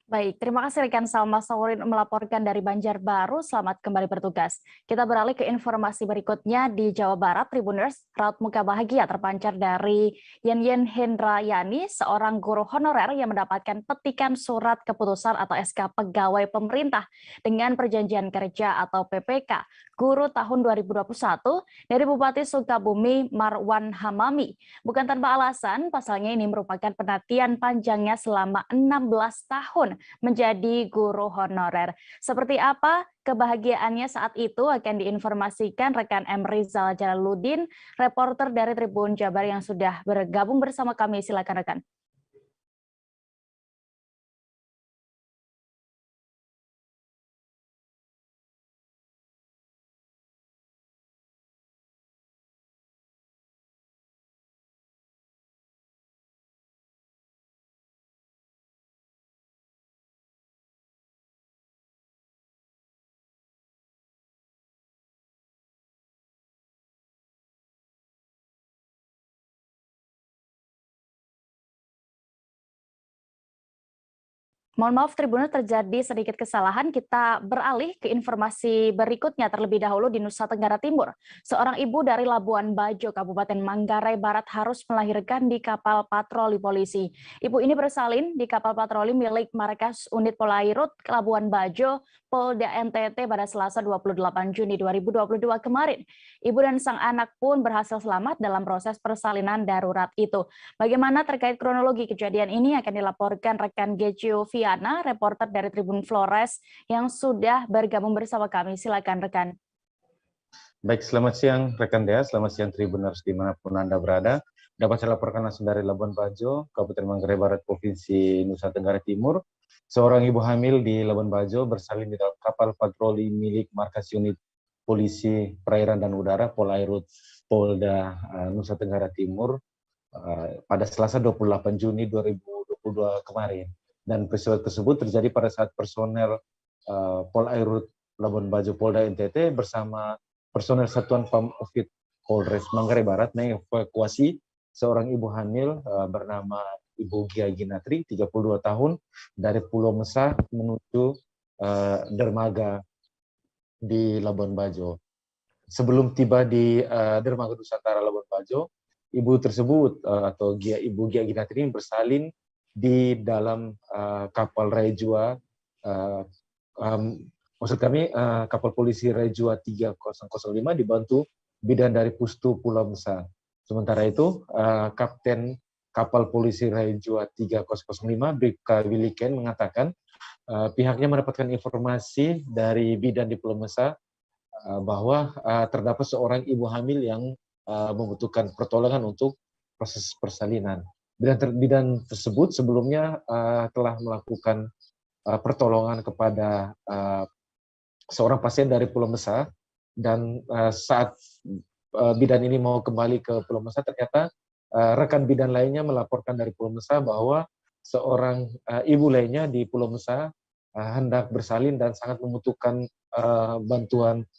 Baik, terima kasih rekan Salma Saurin melaporkan dari Banjarbaru. Selamat kembali bertugas. Kita beralih ke informasi berikutnya di Jawa Barat. Tribuners, raut muka bahagia terpancar dari Yen Hendrayani, seorang guru honorer yang mendapatkan petikan surat keputusan atau SK pegawai pemerintah dengan perjanjian kerja atau PPK guru tahun 2021 dari Bupati Sukabumi Marwan Hamami. Bukan tanpa alasan, pasalnya ini merupakan penantian panjangnya selama 16 tahun menjadi guru honorer. Seperti apa kebahagiaannya saat itu akan diinformasikan rekan M. Rizal Jalaluddin, reporter dari Tribun Jabar yang sudah bergabung bersama kami. Silakan rekan. Mohon maaf Tribuners, terjadi sedikit kesalahan. Kita beralih ke informasi berikutnya terlebih dahulu di Nusa Tenggara Timur. Seorang ibu dari Labuan Bajo, Kabupaten Manggarai Barat harus melahirkan di kapal patroli polisi. Ibu ini bersalin di kapal patroli milik Markas Unit Polairut Labuan Bajo, Polda NTT pada Selasa 28 Juni 2022 kemarin. Ibu dan sang anak pun berhasil selamat dalam proses persalinan darurat itu. Bagaimana terkait kronologi kejadian ini akan dilaporkan rekan Geccio Viana, reporter dari Tribun Flores yang sudah bergabung bersama kami. Silakan rekan. Baik, selamat siang rekan Dea, selamat siang Tribuners dimanapun Anda berada. Dapat saya laporkan langsung dari Labuan Bajo, Kabupaten Manggarai Barat, Provinsi Nusa Tenggara Timur. Seorang ibu hamil di Labuan Bajo bersalin di dalam kapal patroli milik Markas Unit Polisi Perairan dan Udara Polairut Polda Nusa Tenggara Timur pada Selasa 28 Juni 2022 kemarin. Dan peristiwa tersebut terjadi pada saat personel Polairut Labuan Bajo Polda NTT bersama personel Satuan Pamofit Polres Manggarai Barat mengevakuasi seorang ibu hamil bernama Ibu Gia Ginatri, 32 tahun, dari Pulau Mesa menuju dermaga di Labuan Bajo. Sebelum tiba di dermaga Nusantara Labuan Bajo, ibu tersebut atau Ibu Gia Ginatri bersalin di dalam kapal Rejua, maksud kami kapal polisi Rejua 3005 dibantu bidan dari Pustu Pulau Mesa. Sementara itu, Kapten kapal polisi Rejua 3005 Bribka Williken mengatakan pihaknya mendapatkan informasi dari bidan di Pulau Mesa bahwa terdapat seorang ibu hamil yang membutuhkan pertolongan untuk proses persalinan. Bidan tersebut sebelumnya telah melakukan pertolongan kepada seorang pasien dari Pulau Mesa, dan saat bidan ini mau kembali ke Pulau Mesa, ternyata rekan bidan lainnya melaporkan dari Pulau Mesa bahwa seorang ibu lainnya di Pulau Mesa hendak bersalin dan sangat membutuhkan bantuan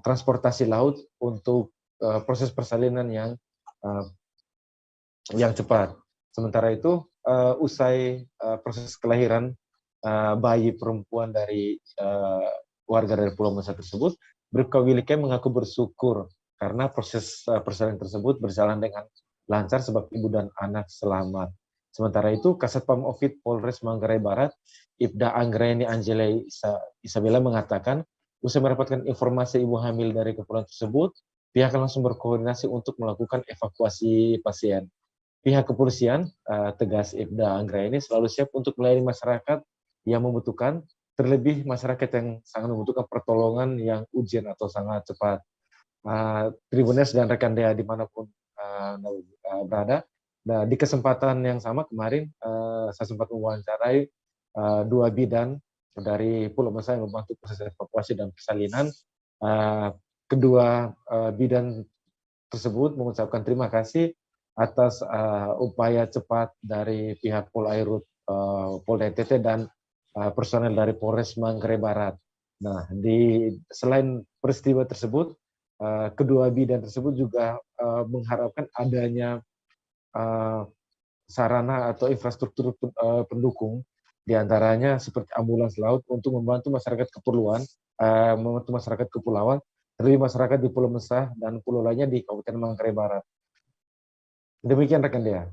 transportasi laut untuk proses persalinan yang cepat. Sementara itu, usai proses kelahiran bayi perempuan dari warga dari Pulau Mesa tersebut, Bribka Williken mengaku bersyukur karena proses persalinan tersebut berjalan dengan lancar sebab ibu dan anak selamat. Sementara itu, Kasat Pamofit Polres Manggarai Barat, Ibda Anggraini Angela Isabella mengatakan, usai mendapatkan informasi ibu hamil dari kepulauan tersebut, pihak langsung berkoordinasi untuk melakukan evakuasi pasien. Pihak kepolisian, tegas Ibda Anggraini, selalu siap untuk melayani masyarakat yang membutuhkan, terlebih masyarakat yang sangat membutuhkan pertolongan yang urgent atau sangat cepat. Tribuners dan rekan Dea dimanapun berada. Nah, di kesempatan yang sama kemarin saya sempat mewawancarai dua bidan dari Pulau Mesa yang membantu proses evakuasi dan persalinan. Kedua bidan tersebut mengucapkan terima kasih atas upaya cepat dari pihak Polairut Polda NTT dan personel dari Polres Manggarai Barat. Nah, selain peristiwa tersebut, kedua bidan tersebut juga mengharapkan adanya sarana atau infrastruktur pendukung, diantaranya seperti ambulans laut untuk membantu masyarakat kepulauan, terlebih masyarakat di Pulau Mesa dan pulau lainnya di Kabupaten Manggarai Barat. Demikian rekan Dea.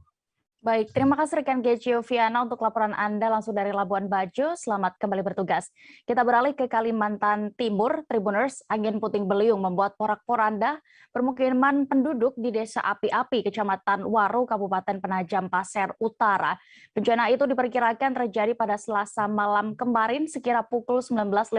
Baik, terima kasih rekan Geccio Viana untuk laporan Anda langsung dari Labuan Bajo. Selamat kembali bertugas. Kita beralih ke Kalimantan Timur. Tribuners, angin puting beliung membuat porak-poranda permukiman penduduk di Desa Api-Api, Kecamatan Waru, Kabupaten Penajam Pasir Utara. Bencana itu diperkirakan terjadi pada Selasa malam kemarin sekira pukul 19.50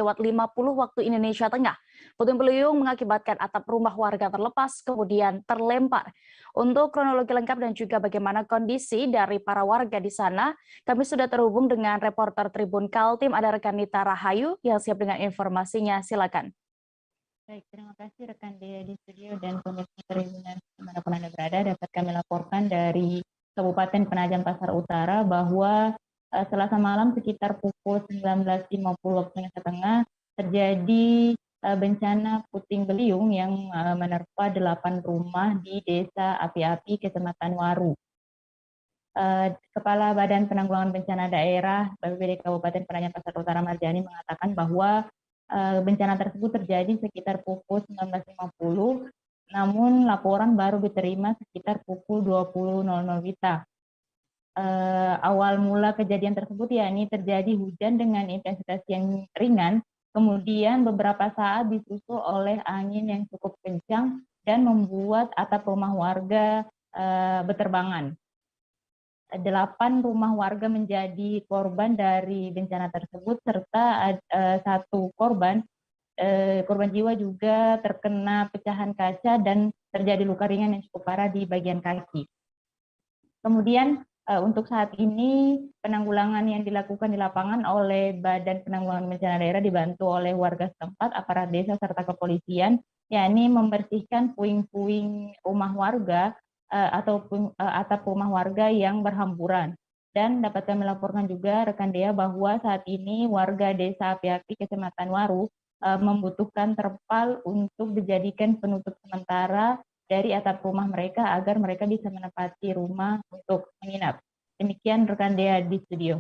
waktu Indonesia Tengah. Puting beliung mengakibatkan atap rumah warga terlepas, kemudian terlempar. Untuk kronologi lengkap dan juga bagaimana kondisi dari para warga di sana, kami sudah terhubung dengan reporter Tribun Kaltim, ada rekan Nita Rahayu yang siap dengan informasinya. Silakan. Baik, terima kasih rekan Dea di studio dan pemirsa Tribuners dimanapun Anda berada. Dapat kami laporkan dari Kabupaten Penajam Pasir Utara bahwa Selasa malam sekitar pukul 19.50 waktu Indonesia Tengah terjadi bencana puting beliung yang menerpa 8 rumah di Desa Api-Api, Kecamatan Waru. Kepala Badan Penanggulangan Bencana Daerah BPBD Kabupaten Penajam Pasar Utara Marjani mengatakan bahwa bencana tersebut terjadi sekitar pukul 19.50, namun laporan baru diterima sekitar pukul 20.00 WITA. Awal mula kejadian tersebut yakni terjadi hujan dengan intensitas yang ringan, kemudian beberapa saat disusul oleh angin yang cukup kencang dan membuat atap rumah warga berterbangan. 8 rumah warga menjadi korban dari bencana tersebut, serta 1 korban jiwa juga terkena pecahan kaca dan terjadi luka ringan yang cukup parah di bagian kaki. Kemudian untuk saat ini penanggulangan yang dilakukan di lapangan oleh Badan Penanggulangan Bencana Daerah dibantu oleh warga setempat, aparat desa serta kepolisian, yakni membersihkan puing-puing rumah warga ataupun atap rumah warga yang berhamburan. Dan dapat kami laporkan juga rekan Dea bahwa saat ini warga desa Api-Api Kecamatan Waru membutuhkan terpal untuk dijadikan penutup sementara dari atap rumah mereka agar mereka bisa menempati rumah untuk menginap. Demikian rekan Dea di studio.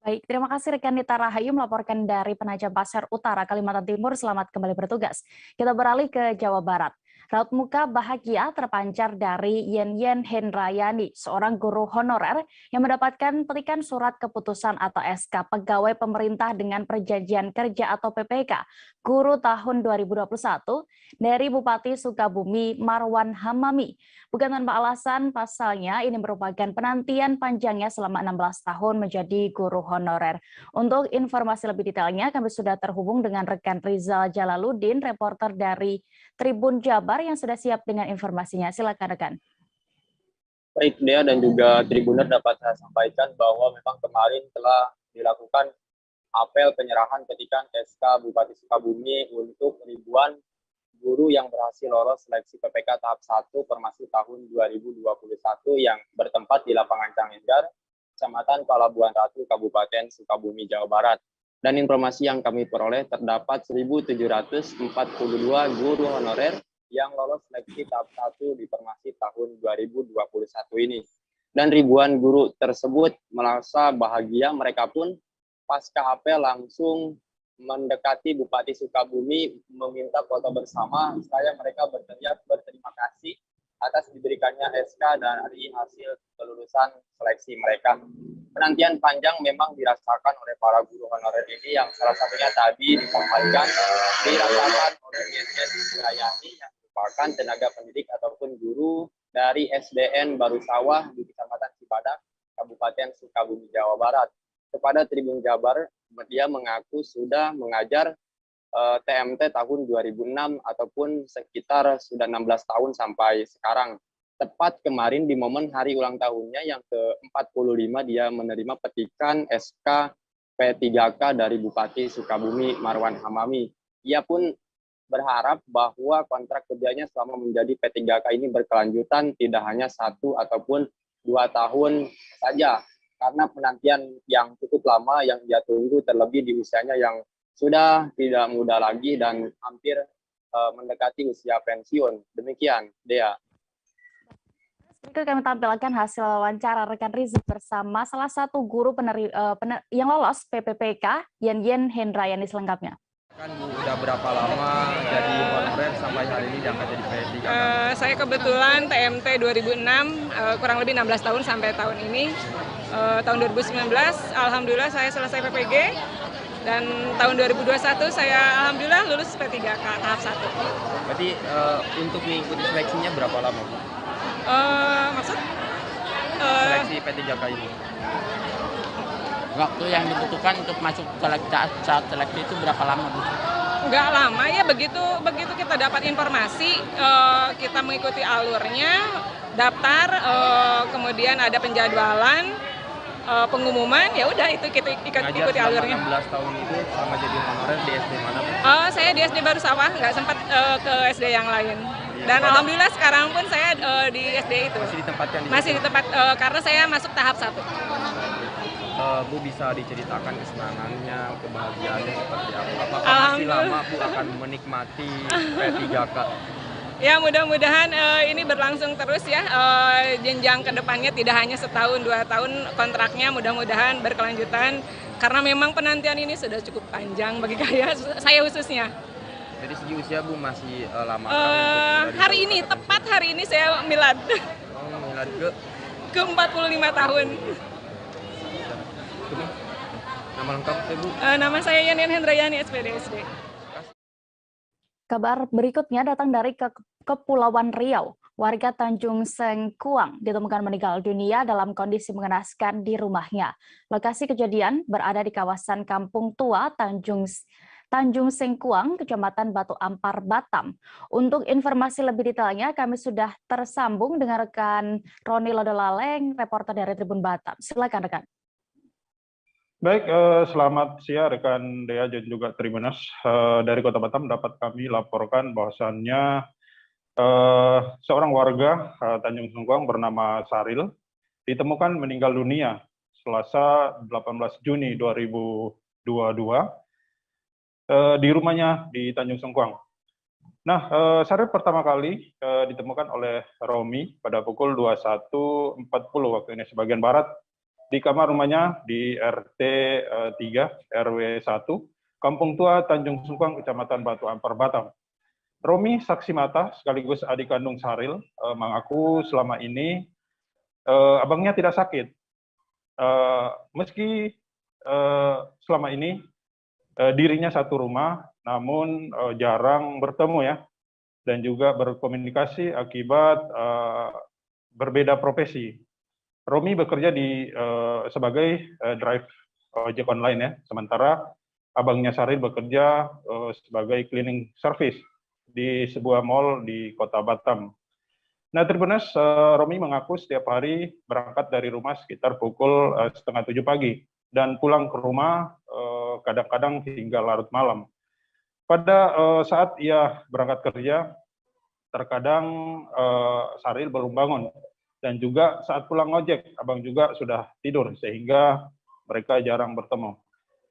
Baik, terima kasih rekan Nita Rahayu melaporkan dari Penajam Pasar Utara, Kalimantan Timur. Selamat kembali bertugas. Kita beralih ke Jawa Barat. Raut muka bahagia terpancar dari Yen Hendrayani, seorang guru honorer yang mendapatkan petikan surat keputusan atau SK pegawai pemerintah dengan perjanjian kerja atau PPK guru tahun 2021 dari Bupati Sukabumi Marwan Hamami. Bukan tanpa alasan, pasalnya ini merupakan penantian panjangnya selama 16 tahun menjadi guru honorer. Untuk informasi lebih detailnya, kami sudah terhubung dengan rekan Rizal Jalaluddin, reporter dari Tribun Jabar yang sudah siap dengan informasinya. Silakan rekan. Baik, Dea dan juga Tribuner, dapat saya sampaikan bahwa memang kemarin telah dilakukan apel penyerahan petikan SK Bupati Sukabumi untuk ribuan guru yang berhasil lolos seleksi PPK tahap 1 Permasi tahun 2021 yang bertempat di lapangan Cangenggar, Kecamatan Palabuhan Ratu, Kabupaten Sukabumi, Jawa Barat. Dan informasi yang kami peroleh, terdapat 1.742 guru honorer yang lolos seleksi tahap 1 di Permasi tahun 2021 ini. Dan ribuan guru tersebut merasa bahagia, mereka pun pasca apel langsung mendekati Bupati Sukabumi meminta foto bersama. Mereka berteriak berterima kasih atas diberikannya SK dari hasil kelulusan seleksi mereka. Penantian panjang memang dirasakan oleh para guru honorer ini, yang salah satunya tadi disampaikan dirasakan oleh Yen Hendrayani yang merupakan tenaga pendidik ataupun guru dari SDN Baru Sawah di Kecamatan Cibadak, Kabupaten Sukabumi, Jawa Barat. Kepada Tribun Jabar, dia mengaku sudah mengajar TMT tahun 2006 ataupun sekitar sudah 16 tahun sampai sekarang. Tepat kemarin di momen hari ulang tahunnya yang ke-45 dia menerima petikan SK P3K dari Bupati Sukabumi Marwan Hamami. Ia pun berharap bahwa kontrak kerjanya selama menjadi P3K ini berkelanjutan, tidak hanya 1 ataupun 2 tahun saja, karena penantian yang cukup lama yang dia tunggu, terlebih di usianya yang sudah tidak muda lagi dan hampir mendekati usia pensiun. Demikian, Dea. Berikut kami tampilkan hasil wawancara rekan Rizal bersama salah satu guru yang lolos PPPK, Yen Hendrayani selengkapnya. Kan Bu, udah berapa lama jadi honorer sampai hari ini diangkat jadi P3K? Saya kebetulan TMT 2006, kurang lebih 16 tahun sampai tahun ini. Tahun 2019, alhamdulillah saya selesai PPG. Dan tahun 2021 saya alhamdulillah lulus P3K tahap 1. Berarti untuk mengikuti seleksinya berapa lama, Bu? Maksud? Seleksi P3K ini? Waktu yang dibutuhkan untuk masuk saat seleksi itu berapa lama, Bu? Nggak lama ya, begitu kita dapat informasi, kita mengikuti alurnya, daftar, kemudian ada penjadwalan, pengumuman, ya udah itu kita ikuti alurnya. 16 tahun itu sama jadi honorer di SD mana, Bu? Saya di SD Baru Sawah, nggak sempat ke SD yang lain. Dan alhamdulillah sekarang pun saya di SD itu. Masih ditempatkan di Masih di tempat, karena saya masuk tahap 1. Bu bisa diceritakan kesenangannya, kebahagiaannya seperti apa? Apakah masih lama Bu akan menikmati P3K? Ya, mudah-mudahan ini berlangsung terus ya, jenjang ke depannya tidak hanya setahun 2 tahun kontraknya, mudah-mudahan berkelanjutan karena memang penantian ini sudah cukup panjang bagi saya khususnya. Dari segi usia Bu masih lama Hari ini, tepat hari ini saya milad. Oh, milad ke 45 tahun. Nama lengkap Bu? Nama saya Yani Hendrayani, SPDSD. Kabar berikutnya datang dari Kepulauan Riau. Warga Tanjung Sengkuang ditemukan meninggal dunia dalam kondisi mengenaskan di rumahnya. Lokasi kejadian berada di kawasan Kampung Tua, Tanjung Sengkuang, Kecamatan Batu Ampar, Batam. Untuk informasi lebih detailnya, kami sudah tersambung dengan rekan Roni Lodelaleng, reporter dari Tribun Batam. Silakan rekan. Baik, selamat siang rekan Dea dan juga Tribunas. Dari Kota Batam dapat kami laporkan bahwasannya seorang warga Tanjung Sengkuang bernama Saril ditemukan meninggal dunia Selasa 18 Juni 2022 di rumahnya di Tanjung Sengkuang. Nah, Saril pertama kali ditemukan oleh Romi pada pukul 21.40 waktu Indonesia bagian Barat di kamar rumahnya di RT 3 RW 1 Kampung Tua Tanjung Sengkuang Kecamatan Batu Ampar Batam. Romi, saksi mata sekaligus adik kandung Saril, mengaku selama ini abangnya tidak sakit. Meski selama ini dirinya satu rumah, namun jarang bertemu ya, dan juga berkomunikasi akibat berbeda profesi. Romi bekerja sebagai drive ojek online ya, sementara abangnya Saril bekerja sebagai cleaning service di sebuah mall di Kota Batam. Nah, Tribunas, Romi mengaku setiap hari berangkat dari rumah sekitar pukul 6:30 pagi dan pulang ke rumah kadang-kadang hingga larut malam. Pada saat ia berangkat kerja, terkadang Saril belum bangun. Dan juga saat pulang ojek, abang juga sudah tidur, sehingga mereka jarang bertemu.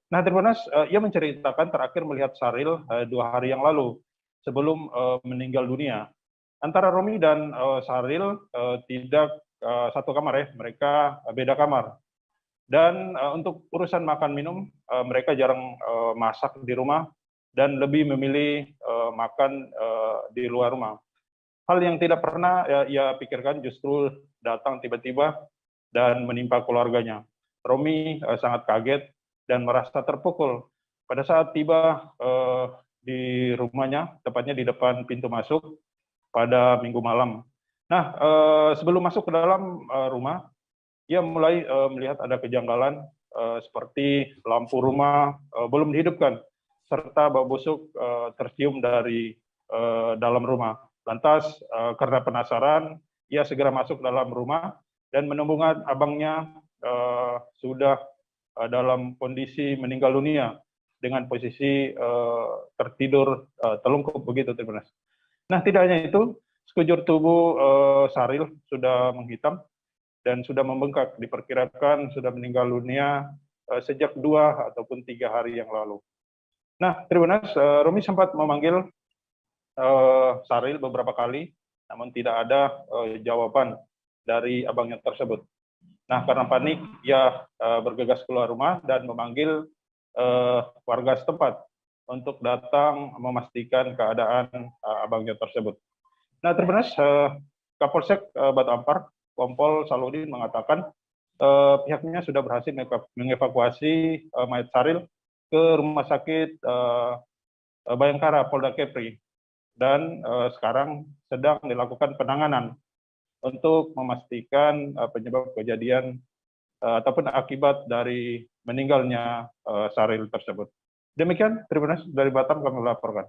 Nah, Tribunas, ia menceritakan terakhir melihat Saril 2 hari yang lalu, sebelum meninggal dunia. Antara Romi dan Saril tidak satu kamar ya, mereka beda kamar. Dan untuk urusan makan minum, mereka jarang masak di rumah, dan lebih memilih makan di luar rumah. Hal yang tidak pernah ia pikirkan justru datang tiba-tiba dan menimpa keluarganya. Romi sangat kaget dan merasa terpukul pada saat tiba di rumahnya, tepatnya di depan pintu masuk pada Minggu malam. Nah, sebelum masuk ke dalam rumah, ia mulai melihat ada kejanggalan seperti lampu rumah belum dihidupkan, serta bau busuk tercium dari dalam rumah. Lantas, karena penasaran, ia segera masuk dalam rumah dan menemukan abangnya sudah dalam kondisi meninggal dunia dengan posisi tertidur telungkup begitu, Tribunas. Nah, tidak hanya itu, sekujur tubuh Saril sudah menghitam dan sudah membengkak, diperkirakan sudah meninggal dunia sejak 2 ataupun 3 hari yang lalu. Nah, Tribunas, Romi sempat memanggil Saril beberapa kali, namun tidak ada jawaban dari abangnya tersebut. Nah, karena panik, ia bergegas keluar rumah dan memanggil warga setempat untuk datang memastikan keadaan abangnya tersebut. Nah, Tribunas, Kapolsek Batu Ampar, Kompol Saludin mengatakan pihaknya sudah berhasil mengevakuasi mayat Saril ke Rumah Sakit Bayangkara Polda Kepri. Dan sekarang sedang dilakukan penanganan untuk memastikan penyebab kejadian ataupun akibat dari meninggalnya Saril tersebut. Demikian, Tribunas, dari Batam kami laporkan.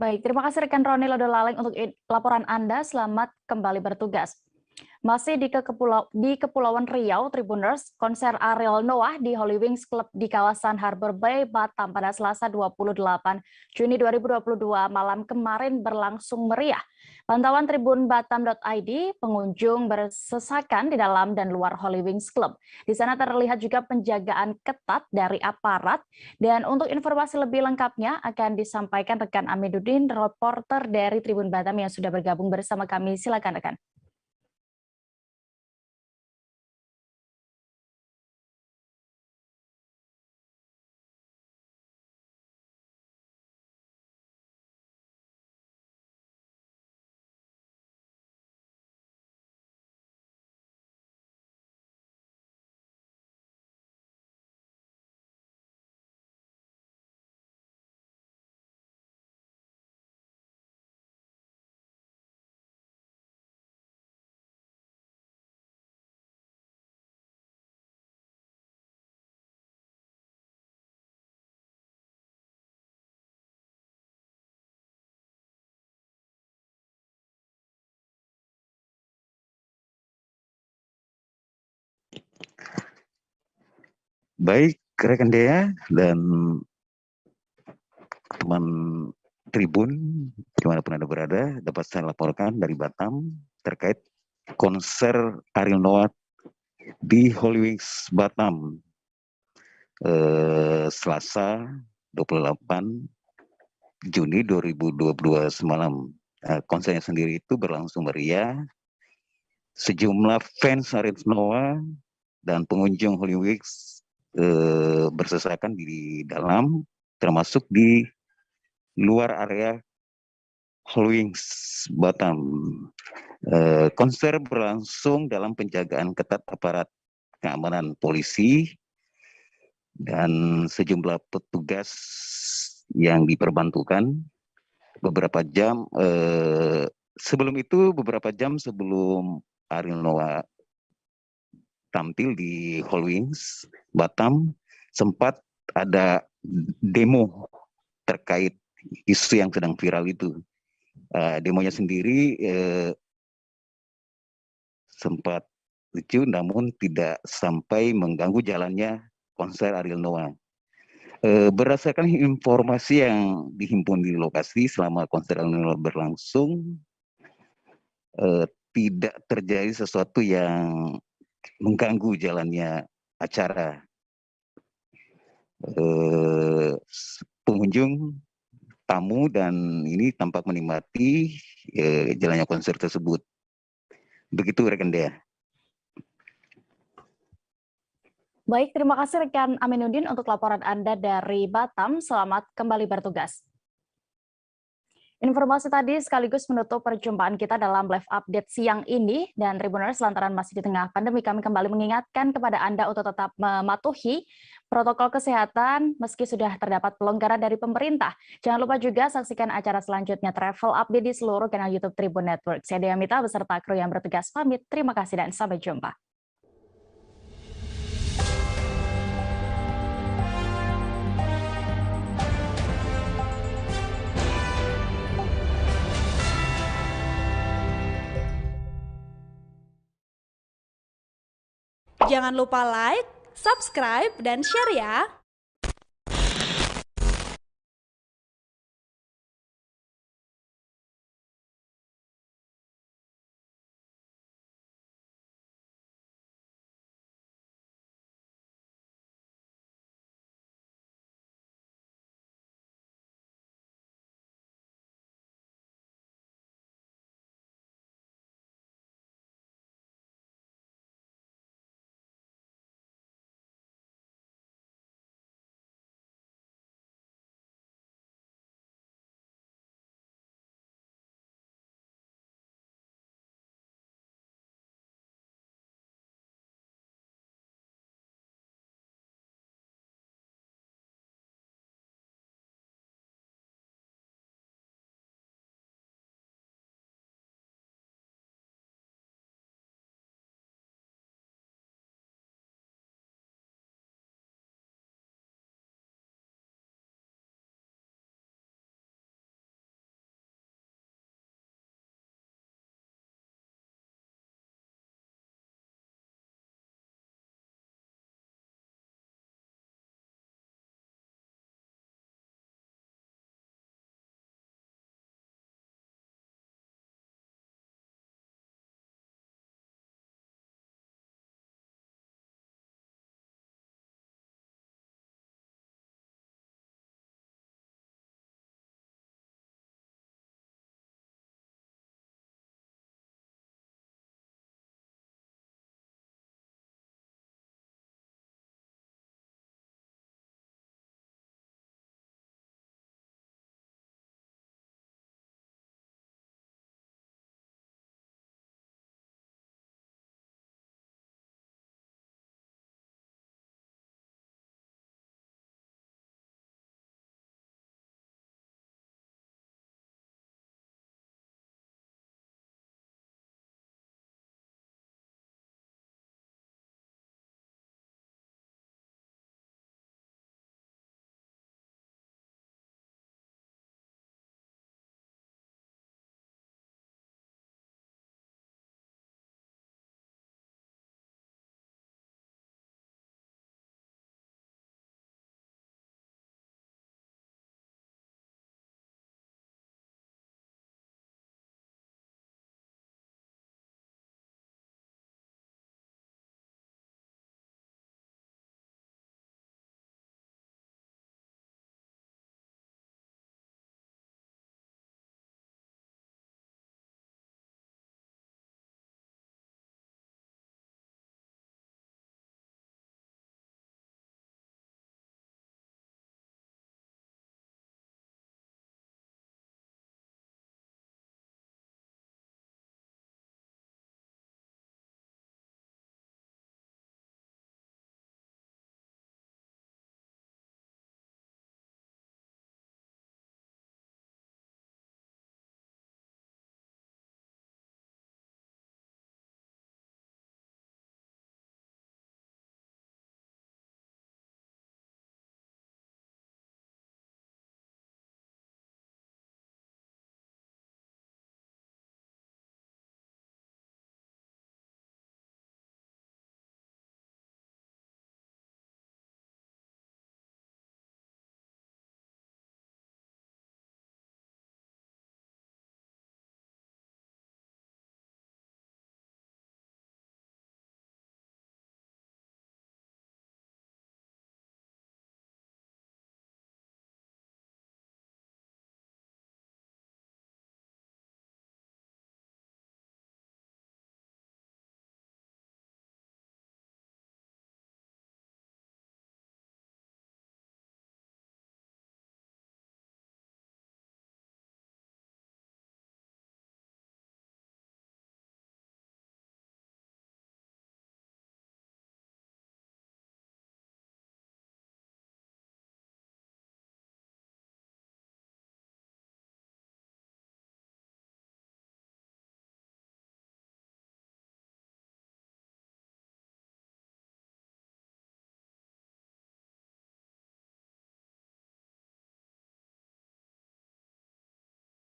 Baik, terima kasih rekan Roni Lodelaleng untuk laporan Anda. Selamat kembali bertugas. Masih di Kepulauan Riau, Tribuners, konser Ariel Noah di Holy Wings Club di kawasan Harbor Bay, Batam pada Selasa 28 Juni 2022 malam kemarin berlangsung meriah. Pantauan Tribun Batam.id, pengunjung bersesakan di dalam dan luar Holy Wings Club. Di sana terlihat juga penjagaan ketat dari aparat. Dan untuk informasi lebih lengkapnya akan disampaikan rekan Amiduddin, reporter dari Tribun Batam yang sudah bergabung bersama kami. Silakan rekan. Baik, rekan Dea dan teman Tribun, dimanapun Anda berada, dapat saya laporkan dari Batam terkait konser Ariel Noah di Holy Wings Batam, Selasa 28 Juni 2022 semalam. Konsernya sendiri itu berlangsung meriah. Sejumlah fans Ariel Noah dan pengunjung Holy Wings bersesakan di dalam, termasuk di luar area Holy Wings Batam. Konser berlangsung dalam penjagaan ketat aparat keamanan polisi dan sejumlah petugas yang diperbantukan. Beberapa jam sebelum Ariel Noah tampil di Holy Wings Batam, sempat ada demo terkait isu yang sedang viral itu. Demonya sendiri sempat lucu, namun tidak sampai mengganggu jalannya konser Ariel Noah. Berdasarkan informasi yang dihimpun di lokasi selama konser Ariel Noah berlangsung, tidak terjadi sesuatu yang mengganggu jalannya acara. Pengunjung, tamu, dan ini tampak menikmati jalannya konser tersebut. Begitu rekan Dea. Baik, terima kasih rekan Aminuddin untuk laporan Anda dari Batam. Selamat kembali bertugas. Informasi tadi sekaligus menutup perjumpaan kita dalam live update siang ini. Dan Tribuners, lantaran masih di tengah pandemi, kami kembali mengingatkan kepada Anda untuk tetap mematuhi protokol kesehatan meski sudah terdapat pelonggaran dari pemerintah. Jangan lupa juga saksikan acara selanjutnya Travel Update di seluruh kanal YouTube Tribun Network. Saya Dea Mita beserta kru yang bertugas pamit. Terima kasih dan sampai jumpa. Jangan lupa like, subscribe, dan share ya!